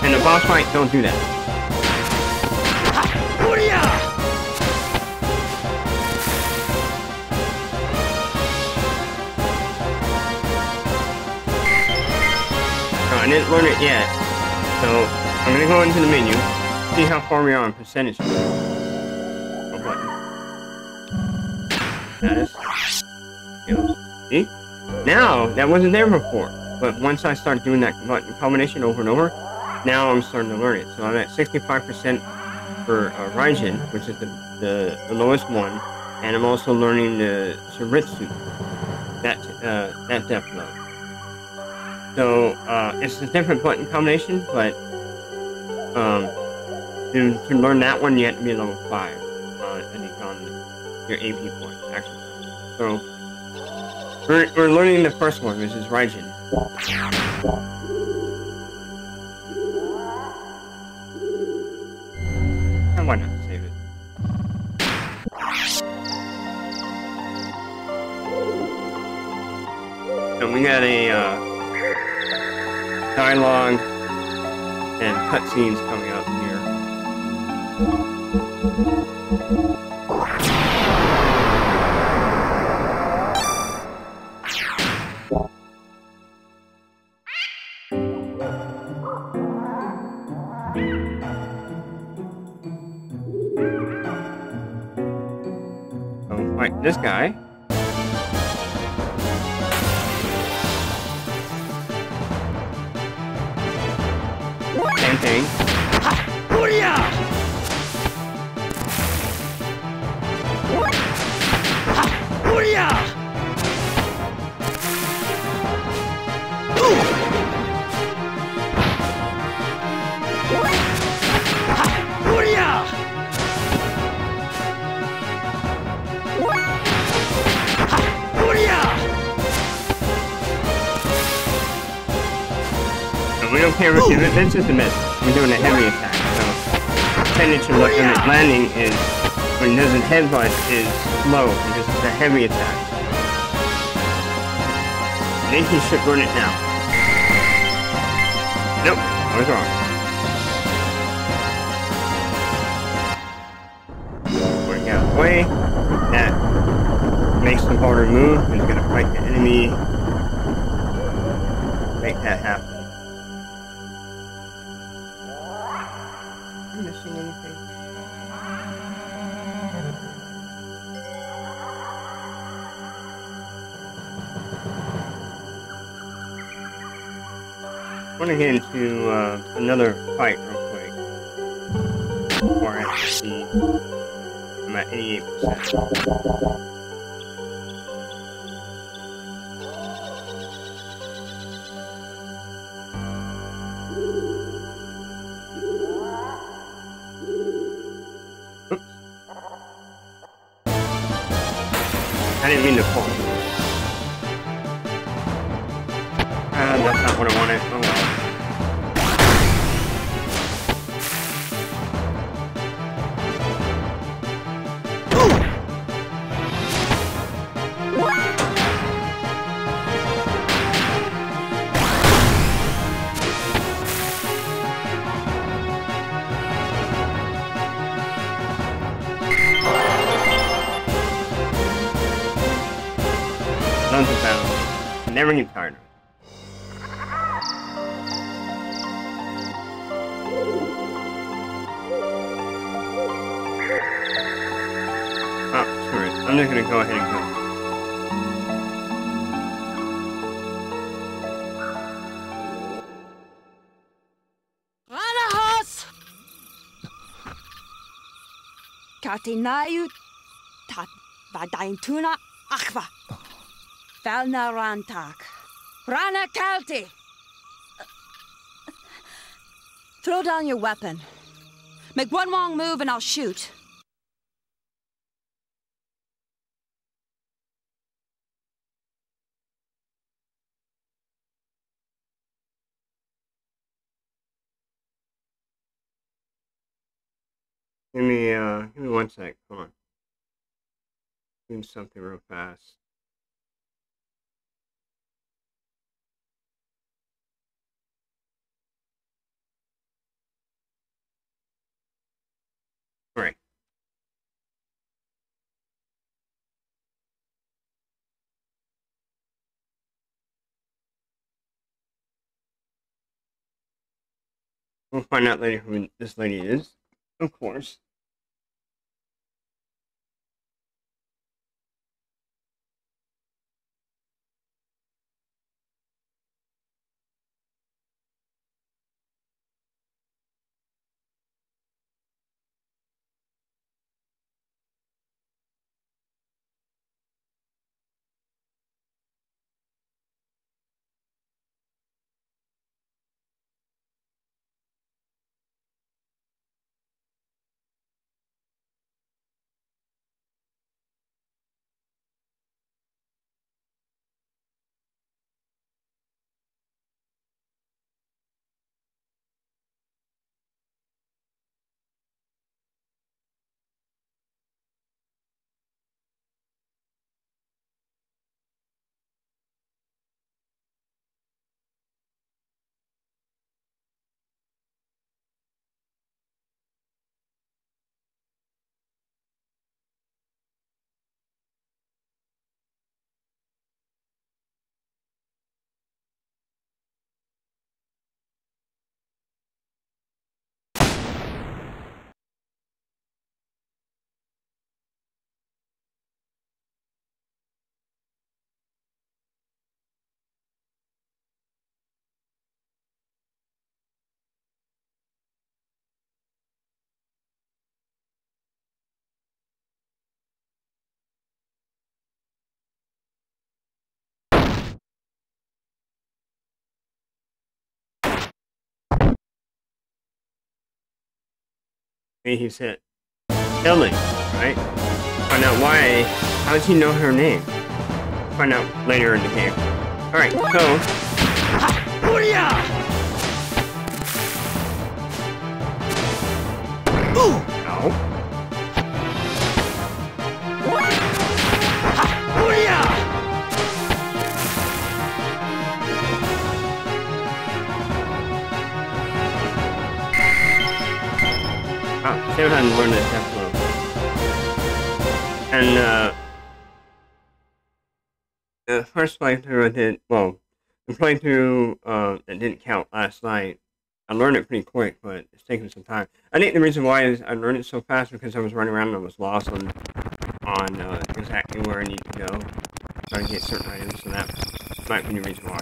And the boss fight, don't do that. I didn't learn it yet, so I'm gonna go into the menu, see how far we are on percentage. Oh, button. Status. Skills. See? Now, that wasn't there before, but once I start doing that button combination over and over, now I'm starting to learn it. So I'm at 65% for Raijin, which is the lowest one, and I'm also learning the Shiritsu, that death blow. So, it's a different button combination, but, to learn that one, you have to be level 5, I think, on your AP point, actually. So, we're learning the first one, which is Raijin. And why not save it? So we got a, dialogue and cutscenes coming up here. So fight this guy. Same thing. And we don't care if it's just a miss. We're doing a heavy attack, so percentage of landing is, when it doesn't headbutt, is low because it's a heavy attack. I think he should run it now. Nope, I was wrong. Working out of the way. That makes the border move. He's gonna fight the enemy. Make that happen. Am I missing anything? I want to get into another fight real quick before I see I'm at 88%. I didn't mean to fall. That's not what I wanted. Oh well. Tons of battles. Never get tired of it. Oh, screw it. I'm just gonna go ahead and go. Ranahos! Katinayu tat vadaintuna akva. Valna rantak. Rana kalti! Throw down your weapon. Make one wrong move and I'll shoot. Give me 1 sec. Hold on. Doing something real fast. Right. We'll find out later who this lady is, of course. He said, Ellie, right? Find out why. How does he know her name? Find out later in the game. Alright, so. Still hadn't learned it that well. And the first playthrough I did, well, the playthrough that didn't count last night, I learned it pretty quick, but it's taking some time. I think the reason why is I learned it so fast because I was running around and I was lost on exactly where I need to go, trying to get certain items, so that might be the reason why.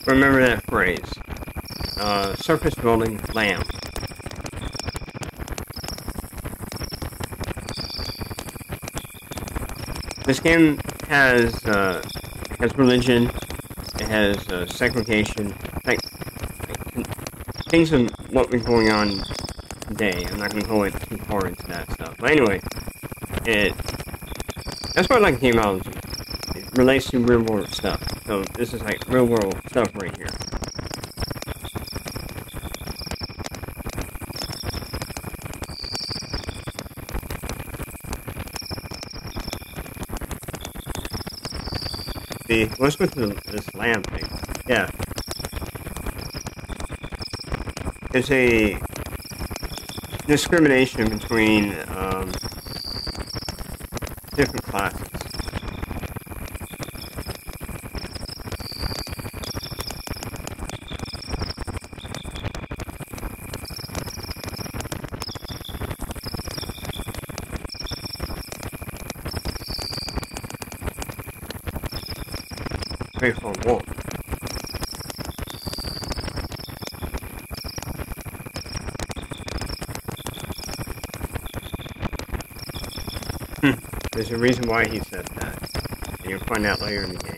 Remember that phrase. Surface building lamb. This game has religion. It has segregation. Like things of what was going on today. I'm not going to go too far into that stuff. But anyway, that's why I like gameology. It relates to real world stuff. So this is like real world stuff right here. See, let's go to this lamb thing. Yeah. It's a discrimination between different classes. Grateful wolf. There's a reason why he says that, and you'll find out later in the game.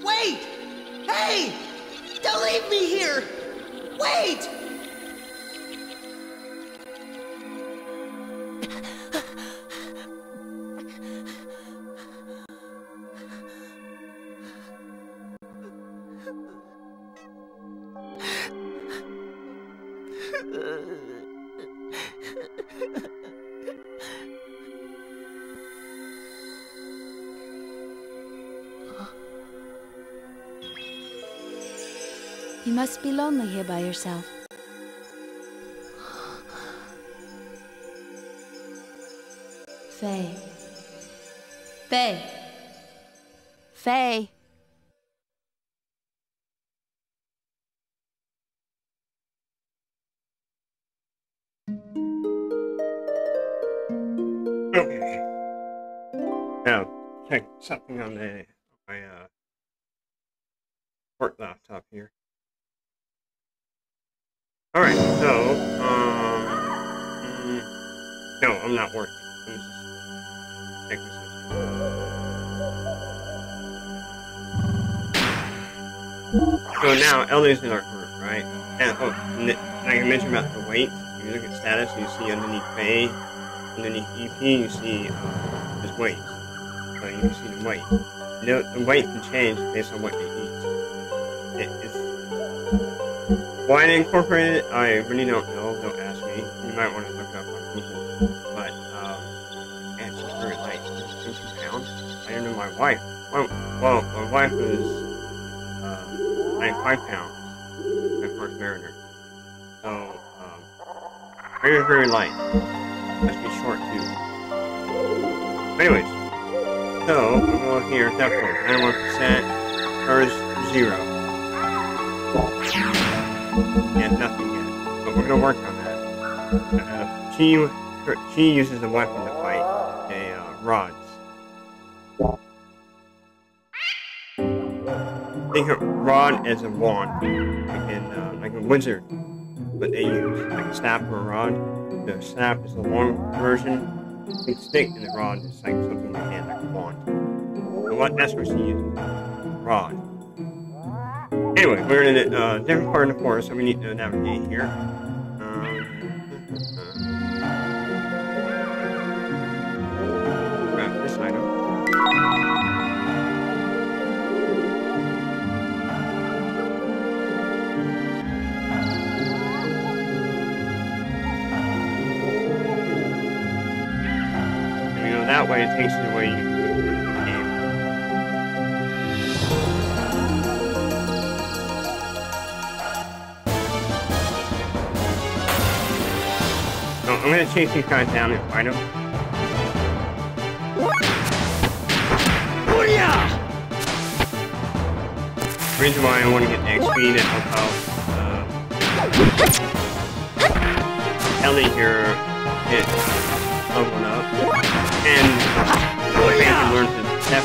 Wait! Hey! Don't leave me here! Wait! You must be lonely here by yourself. Faye. Faye. Faye. Okay. Now, check something on my work laptop here. Alright, so, no, I'm not working. I'm just checking something. So now Ellie's in our group, right? And like I mentioned about the weights, if you look at status, you see underneath Faye, underneath EP, you see his weights. So you can see the weight. The weight can change based on what they eat. Why they incorporated it, I really don't know. Don't ask me. You might want to look it up on Google. But and it's very light. It's 2 pounds. I don't know my wife. Well, my wife was 95 pounds when I first married her. So, very, very light. Must be short too. But anyways, so we'll go here, definitely 91%, hers 0. Yeah, nothing yet. But we're gonna work on that. She uses a weapon to fight, rods. Think of rod as a wand, like a wizard, what they use, like a staff or a rod. The staff is the long version, big stick, and the rod is like something in the hand, like a wand. So that's what she uses, rod. Anyway, we're in a different part of the forest, so we need to navigate here. Grab this item. That way it takes you away from the game. So I'm gonna chase these guys down and fight them. The reason why I want to get XP to help out Ellie here is leveling up. And the man learns his step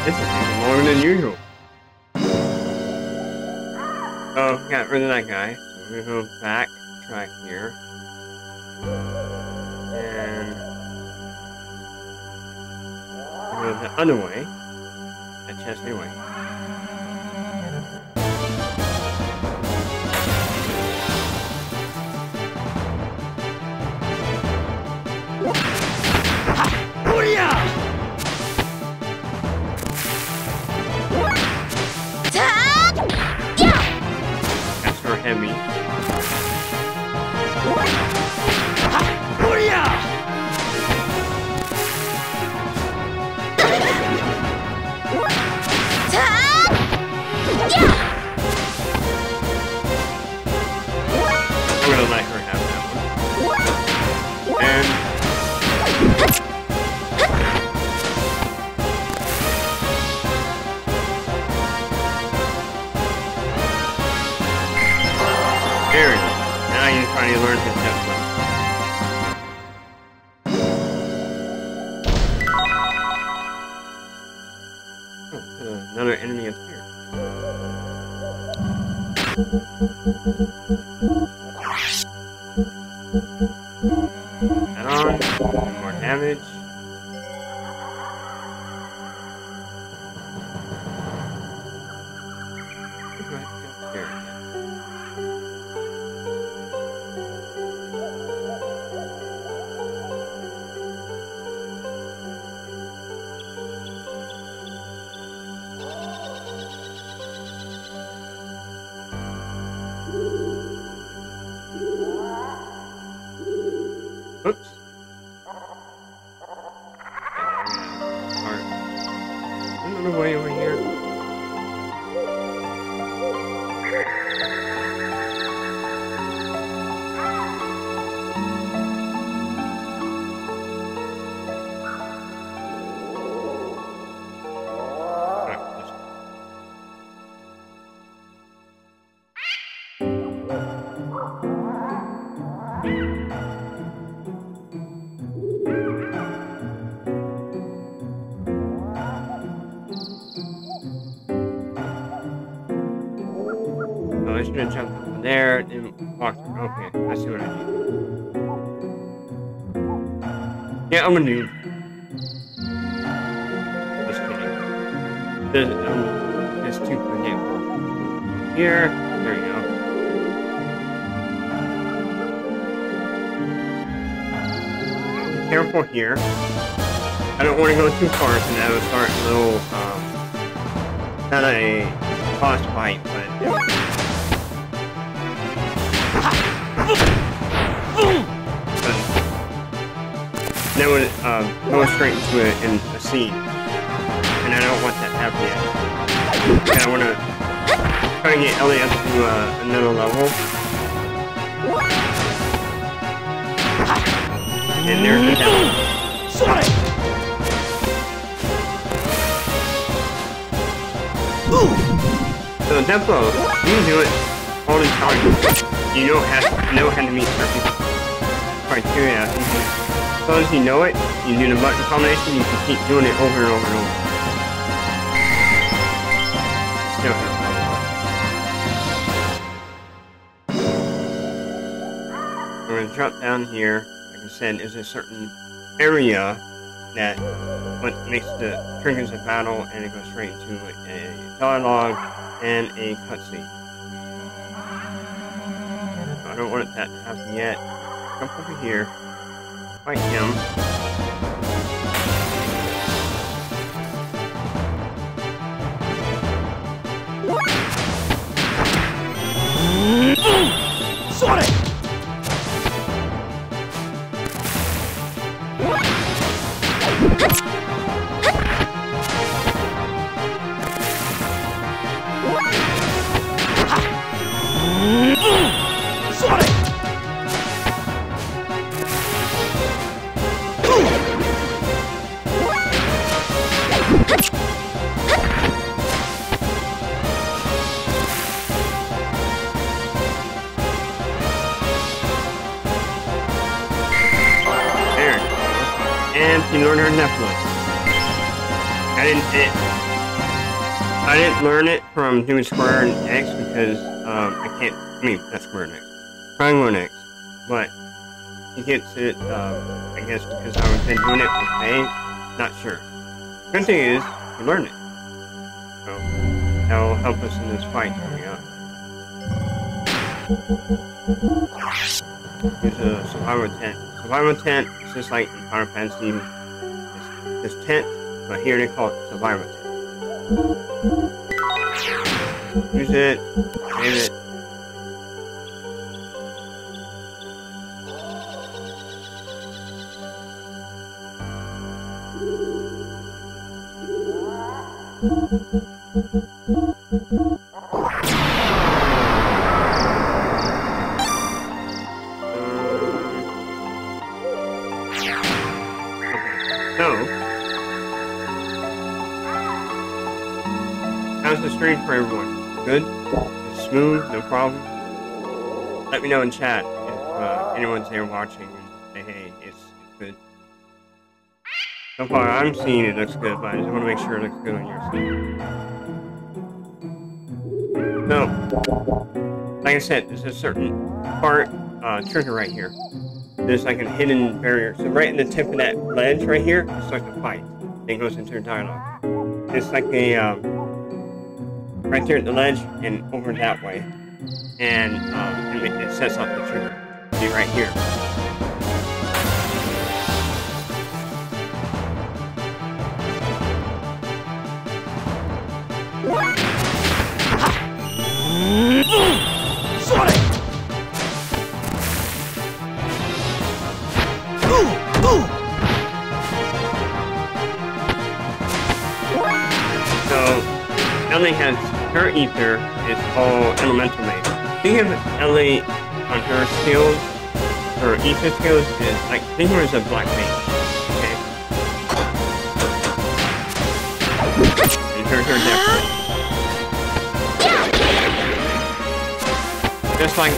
This is even longer than usual. Oh, got rid of that guy. So we're gonna go back track here. And go the other way. That chest anyway. Heavy. I'm gonna let her have that one. And there we go. Now you're trying to learn his step well. Oh, another enemy up here. Head on. More damage. Oops. I should have jumped over there and walked through. Okay, I see what I need. Yeah, I'm a noob. Just kidding. It's too forgetful. Here, there you go. Be careful here. I don't want to go too far, so that would start a little, not a boss fight, but that would go straight into a scene, and I don't want that to happen yet. And I want to try to get Ellie up to another level. And there's the devil. So the tempo, you can do it all the time. You don't have to know how to meet certain criteria. As long as you know it, you do the button combination, you can keep doing it over and over and over. Still I'm going to drop down here. Like I said, is a certain area that what makes the triggers a battle, and it goes straight into a dialogue and a cutscene. So I don't want that to happen yet. Jump over here, fight him. Sonic! You learn her Netflix. I didn't learn it from doing Square and X because I can't. I mean, not Square and X, Triangle and X. But he gets it. I guess because I've been doing it with May. Not sure. Good thing is, you learned it. So that will help us in this fight coming up. Here's a survival tent. Survival tent is just like in Final Fantasy. This tent, but here they call it survival tent. Use it, save it. How's the stream for everyone? Good? It's smooth? No problem? Let me know in chat if anyone's there watching and say, hey, it's good. So far, I'm seeing it looks good, but I just want to make sure it looks good on your screen. So, like I said, there's a certain part, trigger right here. There's like a hidden barrier. So right in the tip of that ledge right here, it's like a fight. It goes into a dialogue. It's like a, right there at the ledge and over that way. And it sets off the trigger. See right here. Sonic! So, Ellie has her ether is all elemental made. Think of Ellie on her skills, her ether skills is like, think of her as a black mage. Okay? And her depth. Just like,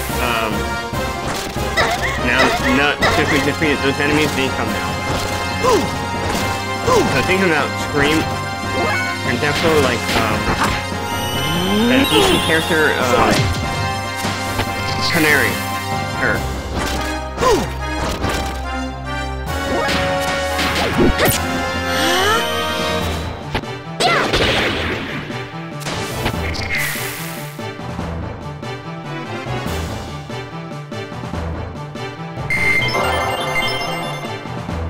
now, since we defeated those enemies, they come now. So think about Scream, and definitely like, an easy character, Canary. Sure.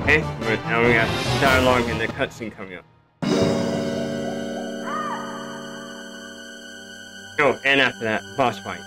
Okay, now we got dialogue and the cutscene coming up. Oh, and after that, boss fight.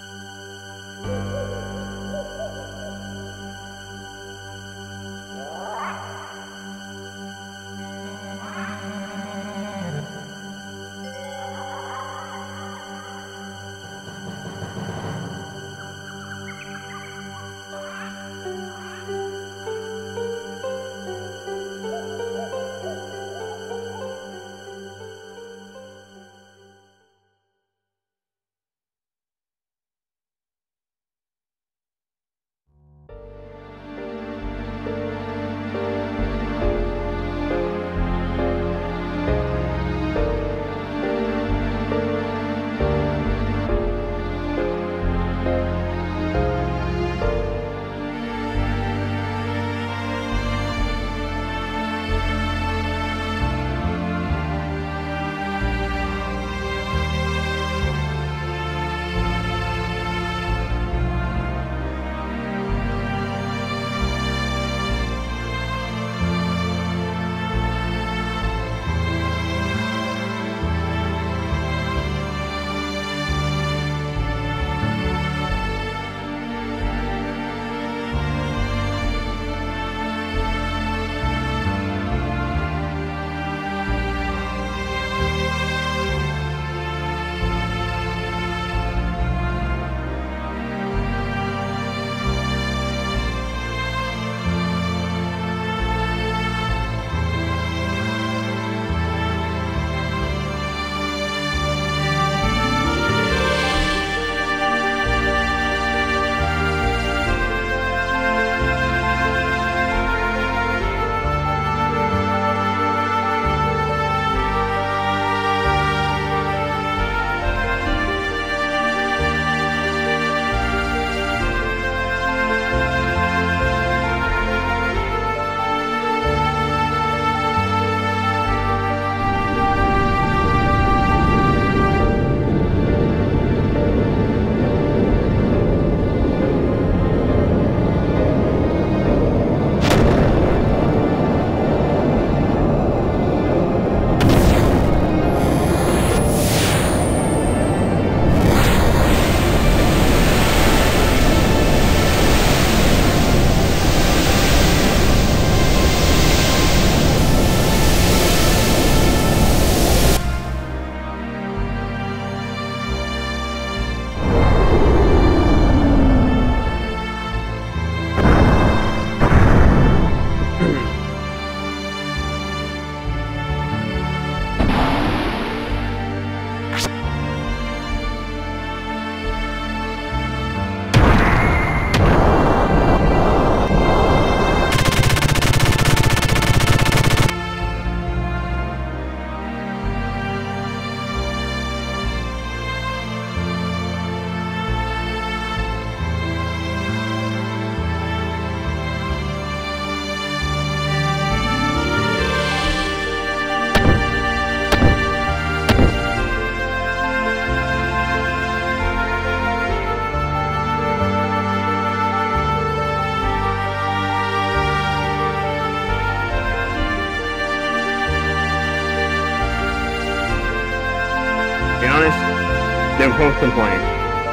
They're both to blame.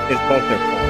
It's both their fault.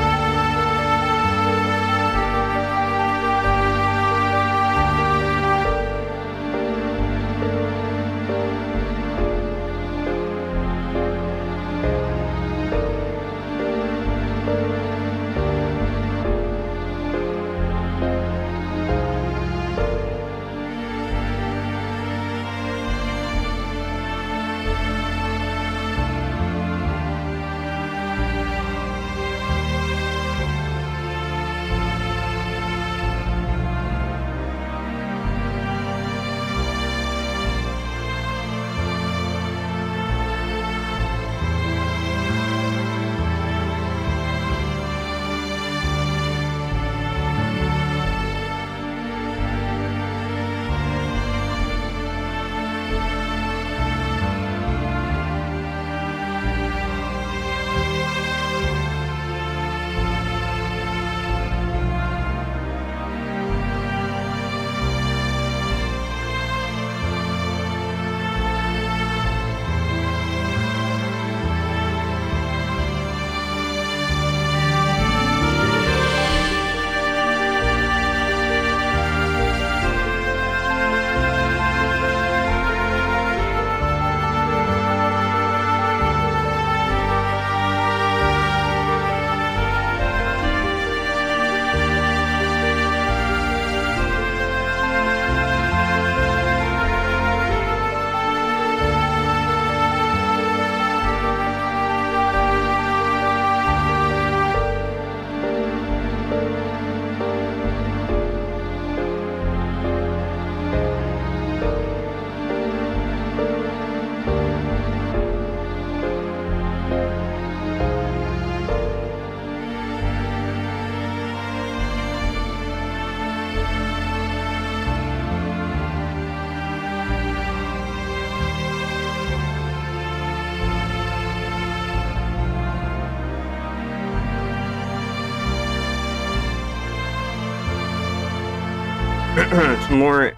Some more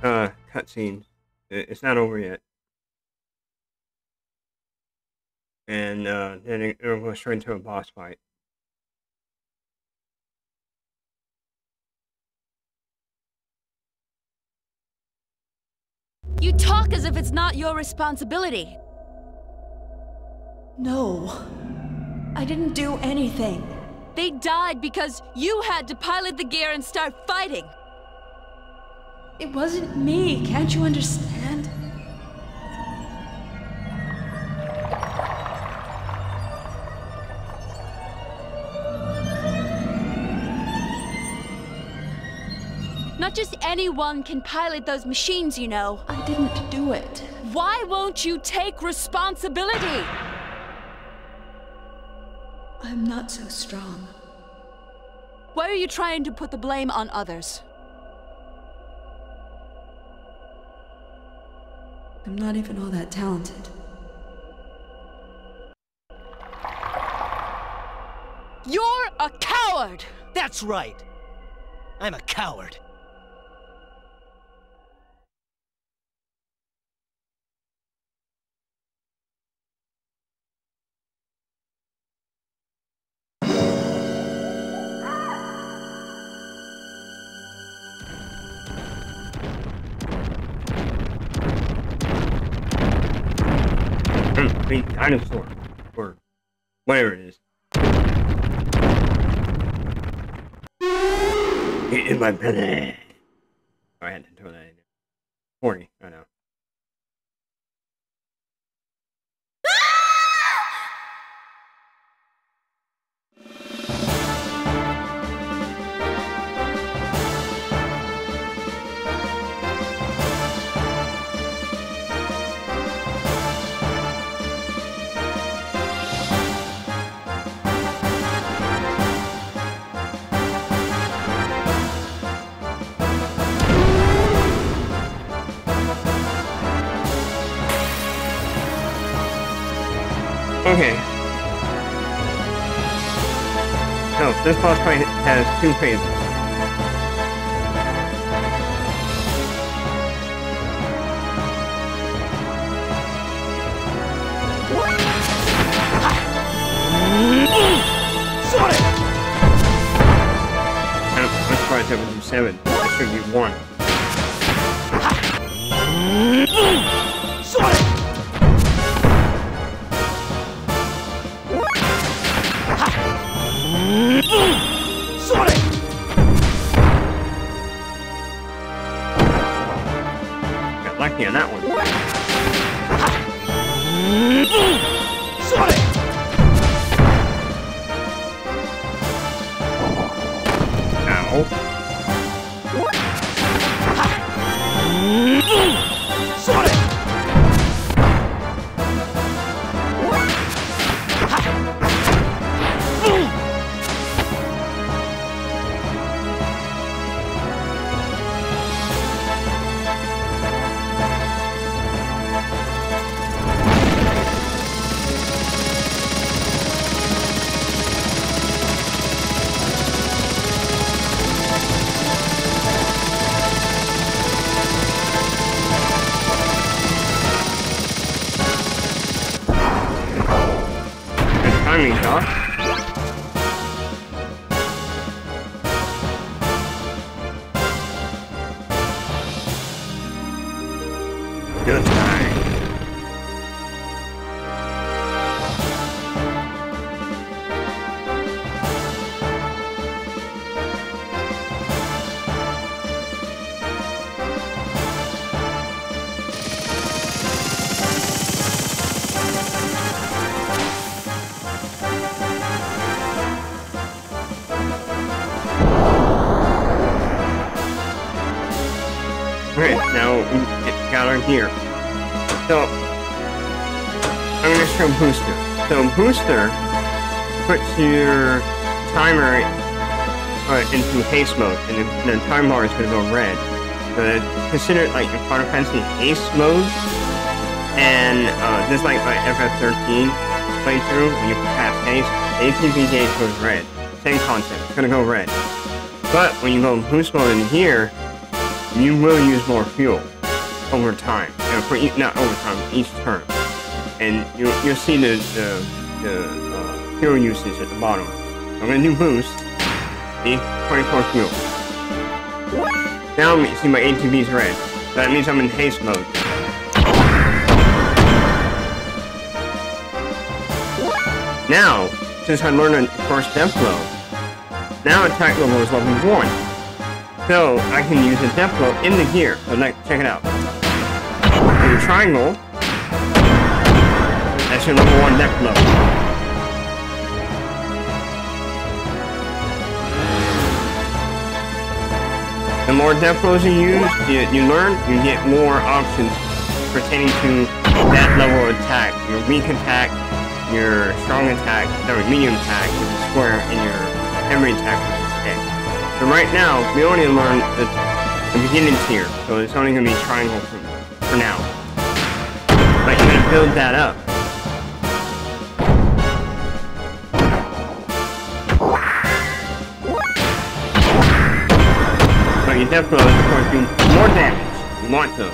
cutscenes. It's not over yet. And then it'll go straight into a boss fight. You talk as if it's not your responsibility. No. I didn't do anything. They died because you had to pilot the gear and start fighting. It wasn't me, can't you understand? Not just anyone can pilot those machines, you know. I didn't do it. Why won't you take responsibility? I'm not so strong. Why are you trying to put the blame on others? I'm not even all that talented. You're a coward! That's right. I'm a coward. Big dinosaur. Or whatever it is. Get in my belly. Oh, I had to throw that in there. 40, I know. Okay. So, this boss fight has two phases. Let's try 7. This should be 1. Got lucky on that one. Timing, Josh. Good time. Alright, now we got her here. So, I'm going to show Booster. So, Booster puts your timer into haste mode, and the time bar is going to go red. So, consider it like your Final Fantasy haste mode, and just like my FF13 playthrough, when you pass haste, the ATB gauge goes red. Same concept, it's going to go red. But when you go boost mode in here, you will use more fuel over time. For not over time, each turn. And you'll see the fuel usage at the bottom. I'm gonna do boost. See? 24 fuel. Now you see my ATV's red. So that means I'm in haste mode. Now, since I learned the first death blow, now attack level is level 1. So I can use a death blow in the gear. So check it out. In the triangle, that's your level 1 death blow. The more death blows you use, you learn, you get more options pertaining to that level of attack. Your weak attack, your strong attack, or medium attack with the square, and your heavy attack with the stick. So right now, we only learned the beginning tier, so it's only going to be triangle for now. But you're going to build that up. But your death blows, of course, do more damage. You want those.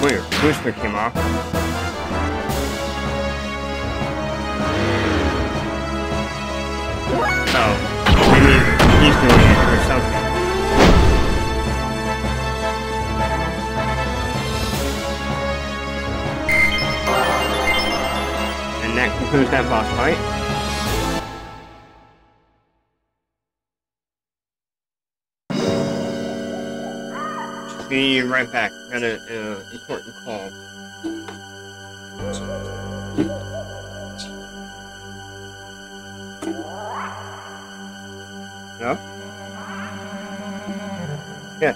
Weird. Booster came off. Oh, maybe he's doing it or something. And that concludes that boss fight. Be right back. Got an important call. No? Yeah.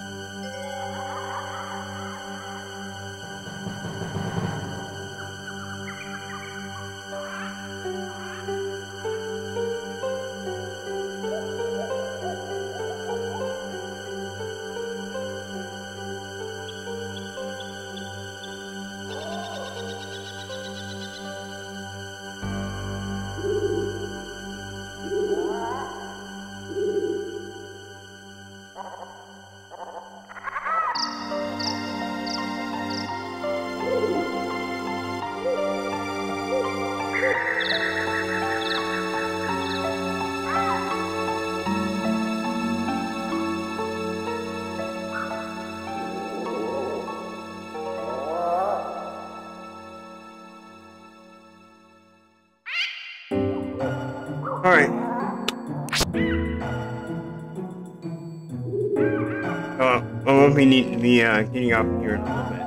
Alright. Well, we need to be getting up here in a little bit.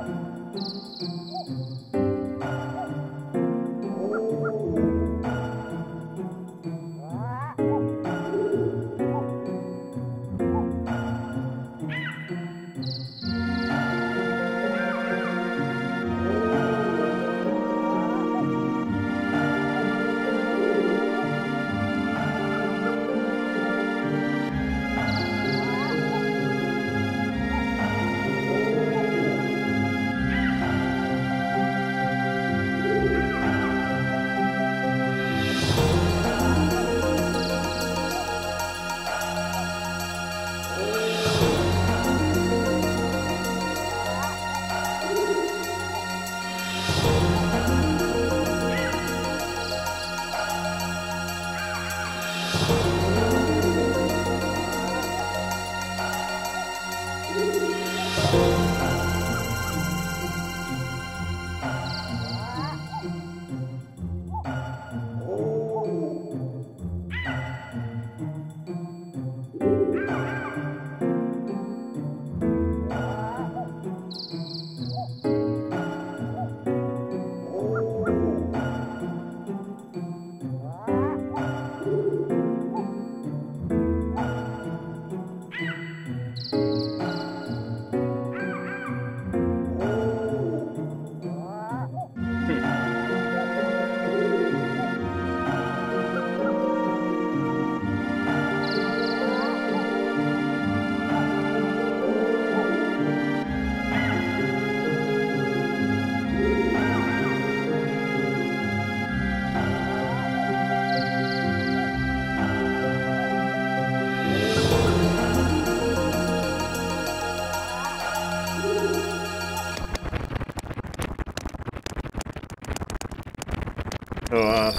So,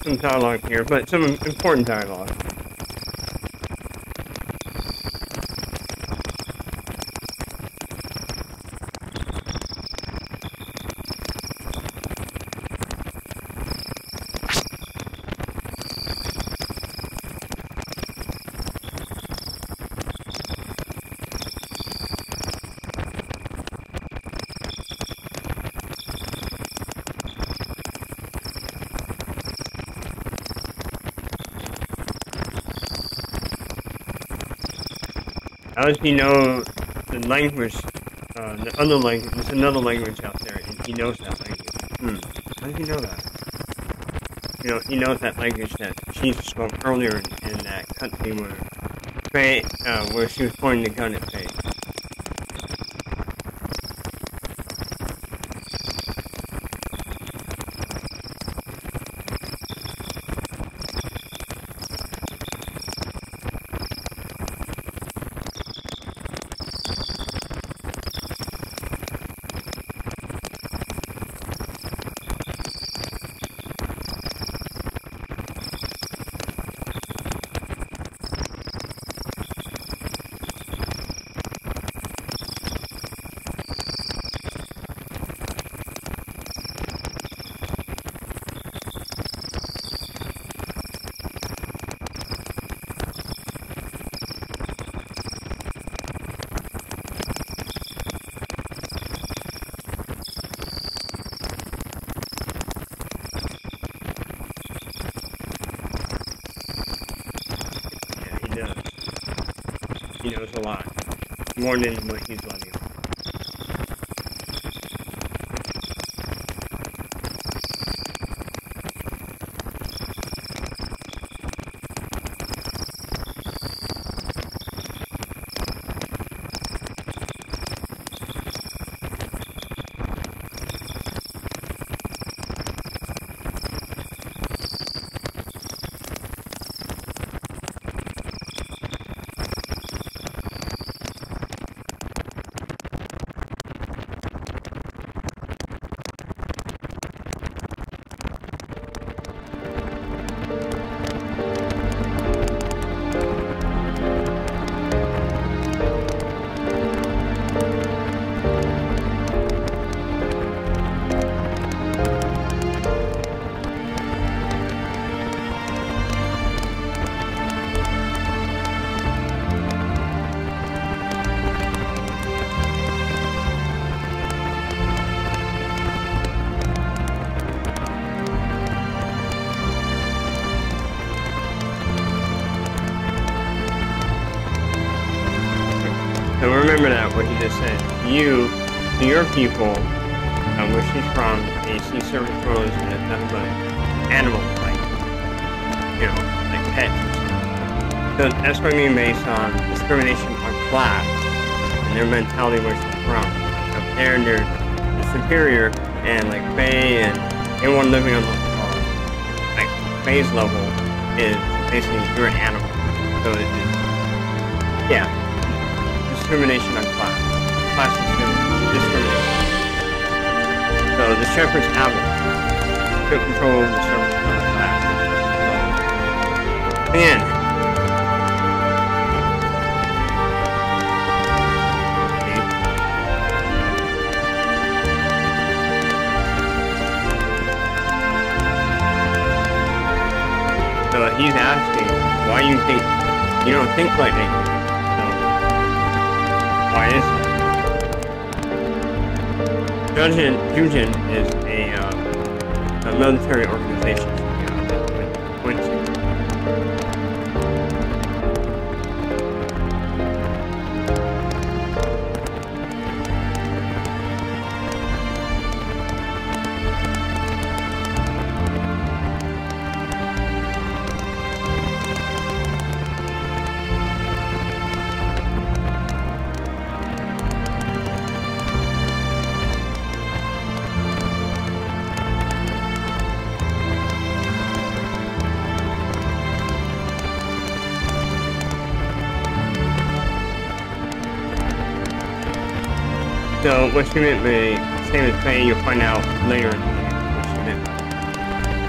some dialogue here, but some important dialogue. How does he know the language, the other language, there's another language out there, and he knows that language? How does he know that? You know, he knows that language that she spoke earlier in that country where she was pointing the gun at Faye. He knows a lot. More than what he's letting on. So remember that, what he just said. You, to your people, where she's from, they see service roles as nothing but animals, like, you know, like pets or something. So that's what I mean based on discrimination on class and their mentality where she's from. Up there, they're superior, and like Faye and anyone living on the, like, Faye's level is basically you're an animal. So yeah. Discrimination on class. Class discrimination. So the shepherds have it. Took control of the shepherds on the class. So, man. So he's asking why you don't think like that. Why is that? Jujin is a military organization. That went to. So what she meant by same as Faye, you'll find out later in the game what she meant by that.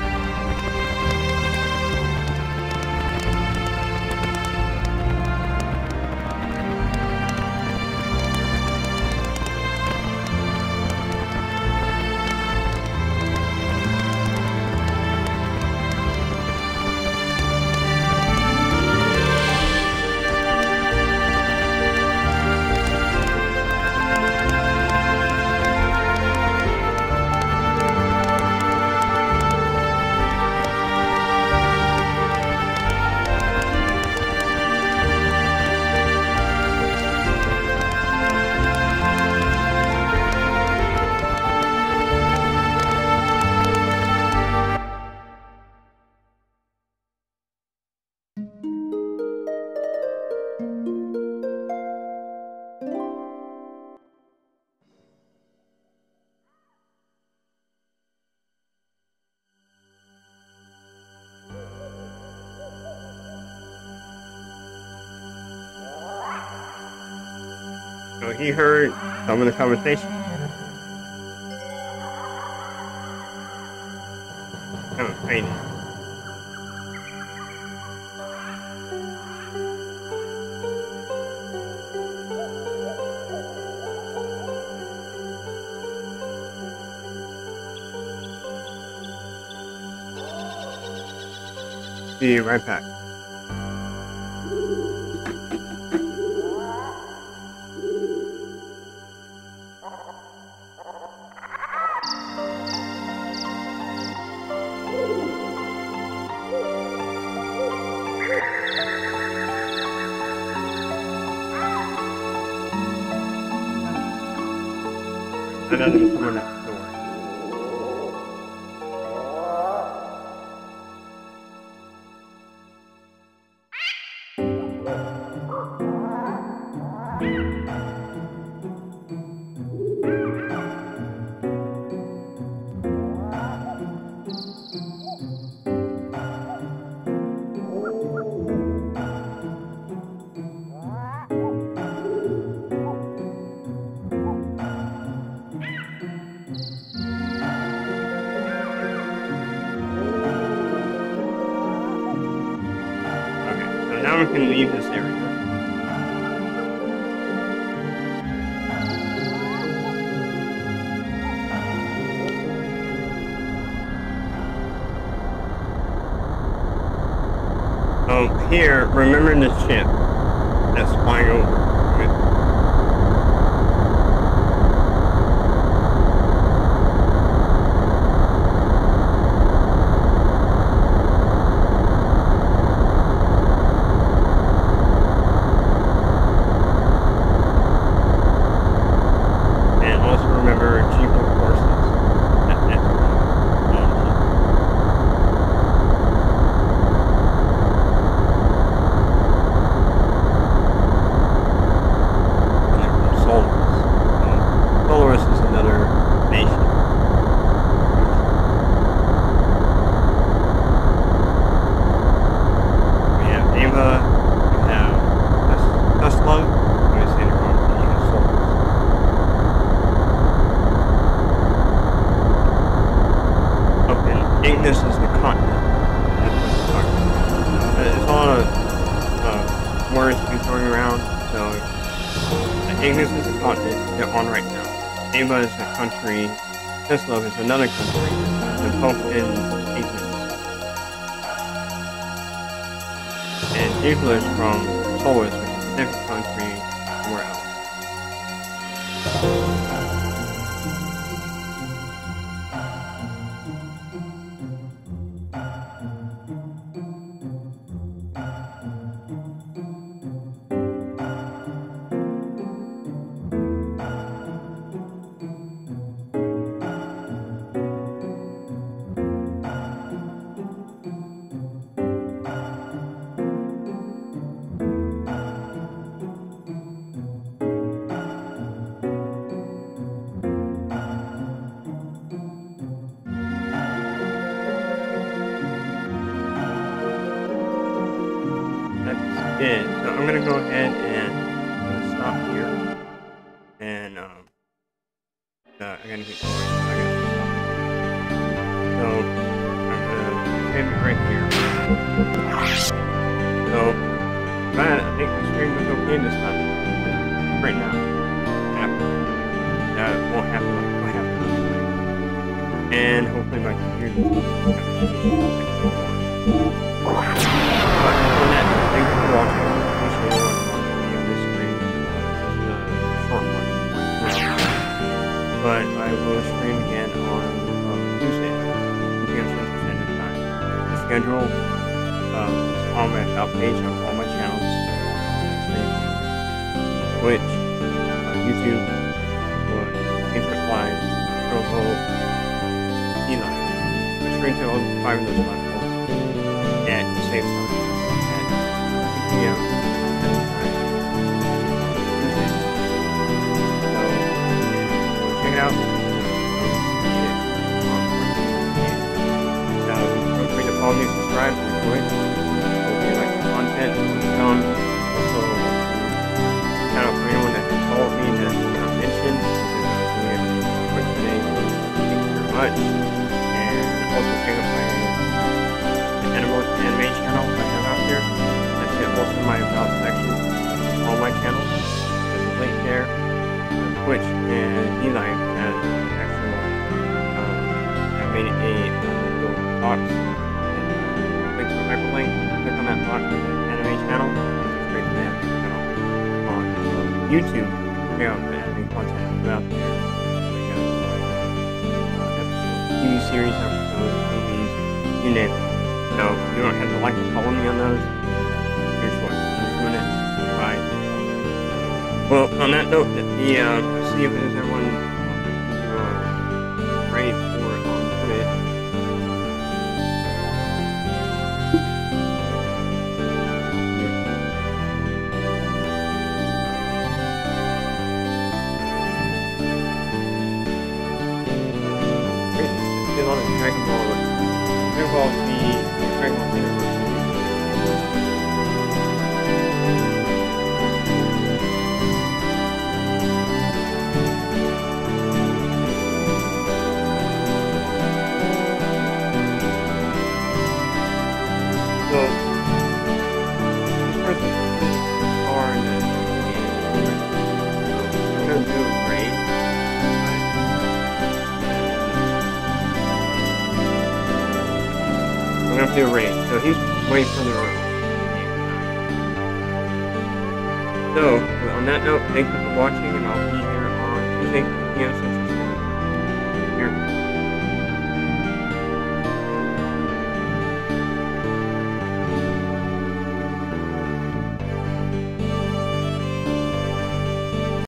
he heard some of the conversation. Kind of crazy. Be right back. Another someone at the door. Now we can leave this area. So here, remember the ship that's flying over. This is the continent. There's a lot of words to be thrown around, so I think this is the continent they're on right now. Ava is a country, Tesla is another country, they're both in Ignis. And Igla is from Solus, which is a different country somewhere else. So I'm gonna go ahead and stop here, and I gotta get going. So I'm gonna end it right here. So I think the stream was okay this time. Right now, that won't happen like what happened last night, and hopefully my computer will But for that, thank you for watching. Appreciate everyone watching me on this stream. This is a short one. But I will stream again on Tuesday, 2 p.m. Central Standard Time. The schedule is on my about page on all my channels. Twitch, YouTube, Facebook Live, Robo, Eli. I stream to all 5 of those platforms at the same time. Yeah. So, check it out. Feel free to follow me, subscribe, and enjoy. Hope you like the content. Also, shout out for anyone that has followed me that much. And also check out my anime channel I have out there. That's it, also my about section on my channel. There's a link there. Twitch and Eli has actual, I made a little box and click the hyperlink, click on that box with the anime channel, it's straight to the anime channel on YouTube. Check out the anime content out there. We have TV series, episodes, movies, you name it. So you don't have to like and follow me on those. Your choice. I'm just doing it. Bye. Well, on that note, see if there's everyone ready for it on Twitch. Great, still on the Dragon Ball Z, Dragon Ball Z. So, this person's far in the game. So, I'm gonna do a raid. I'm gonna do a raid. So, he's way further on. So, on that note, thank you for watching, and I'll be here on Tuesday, Central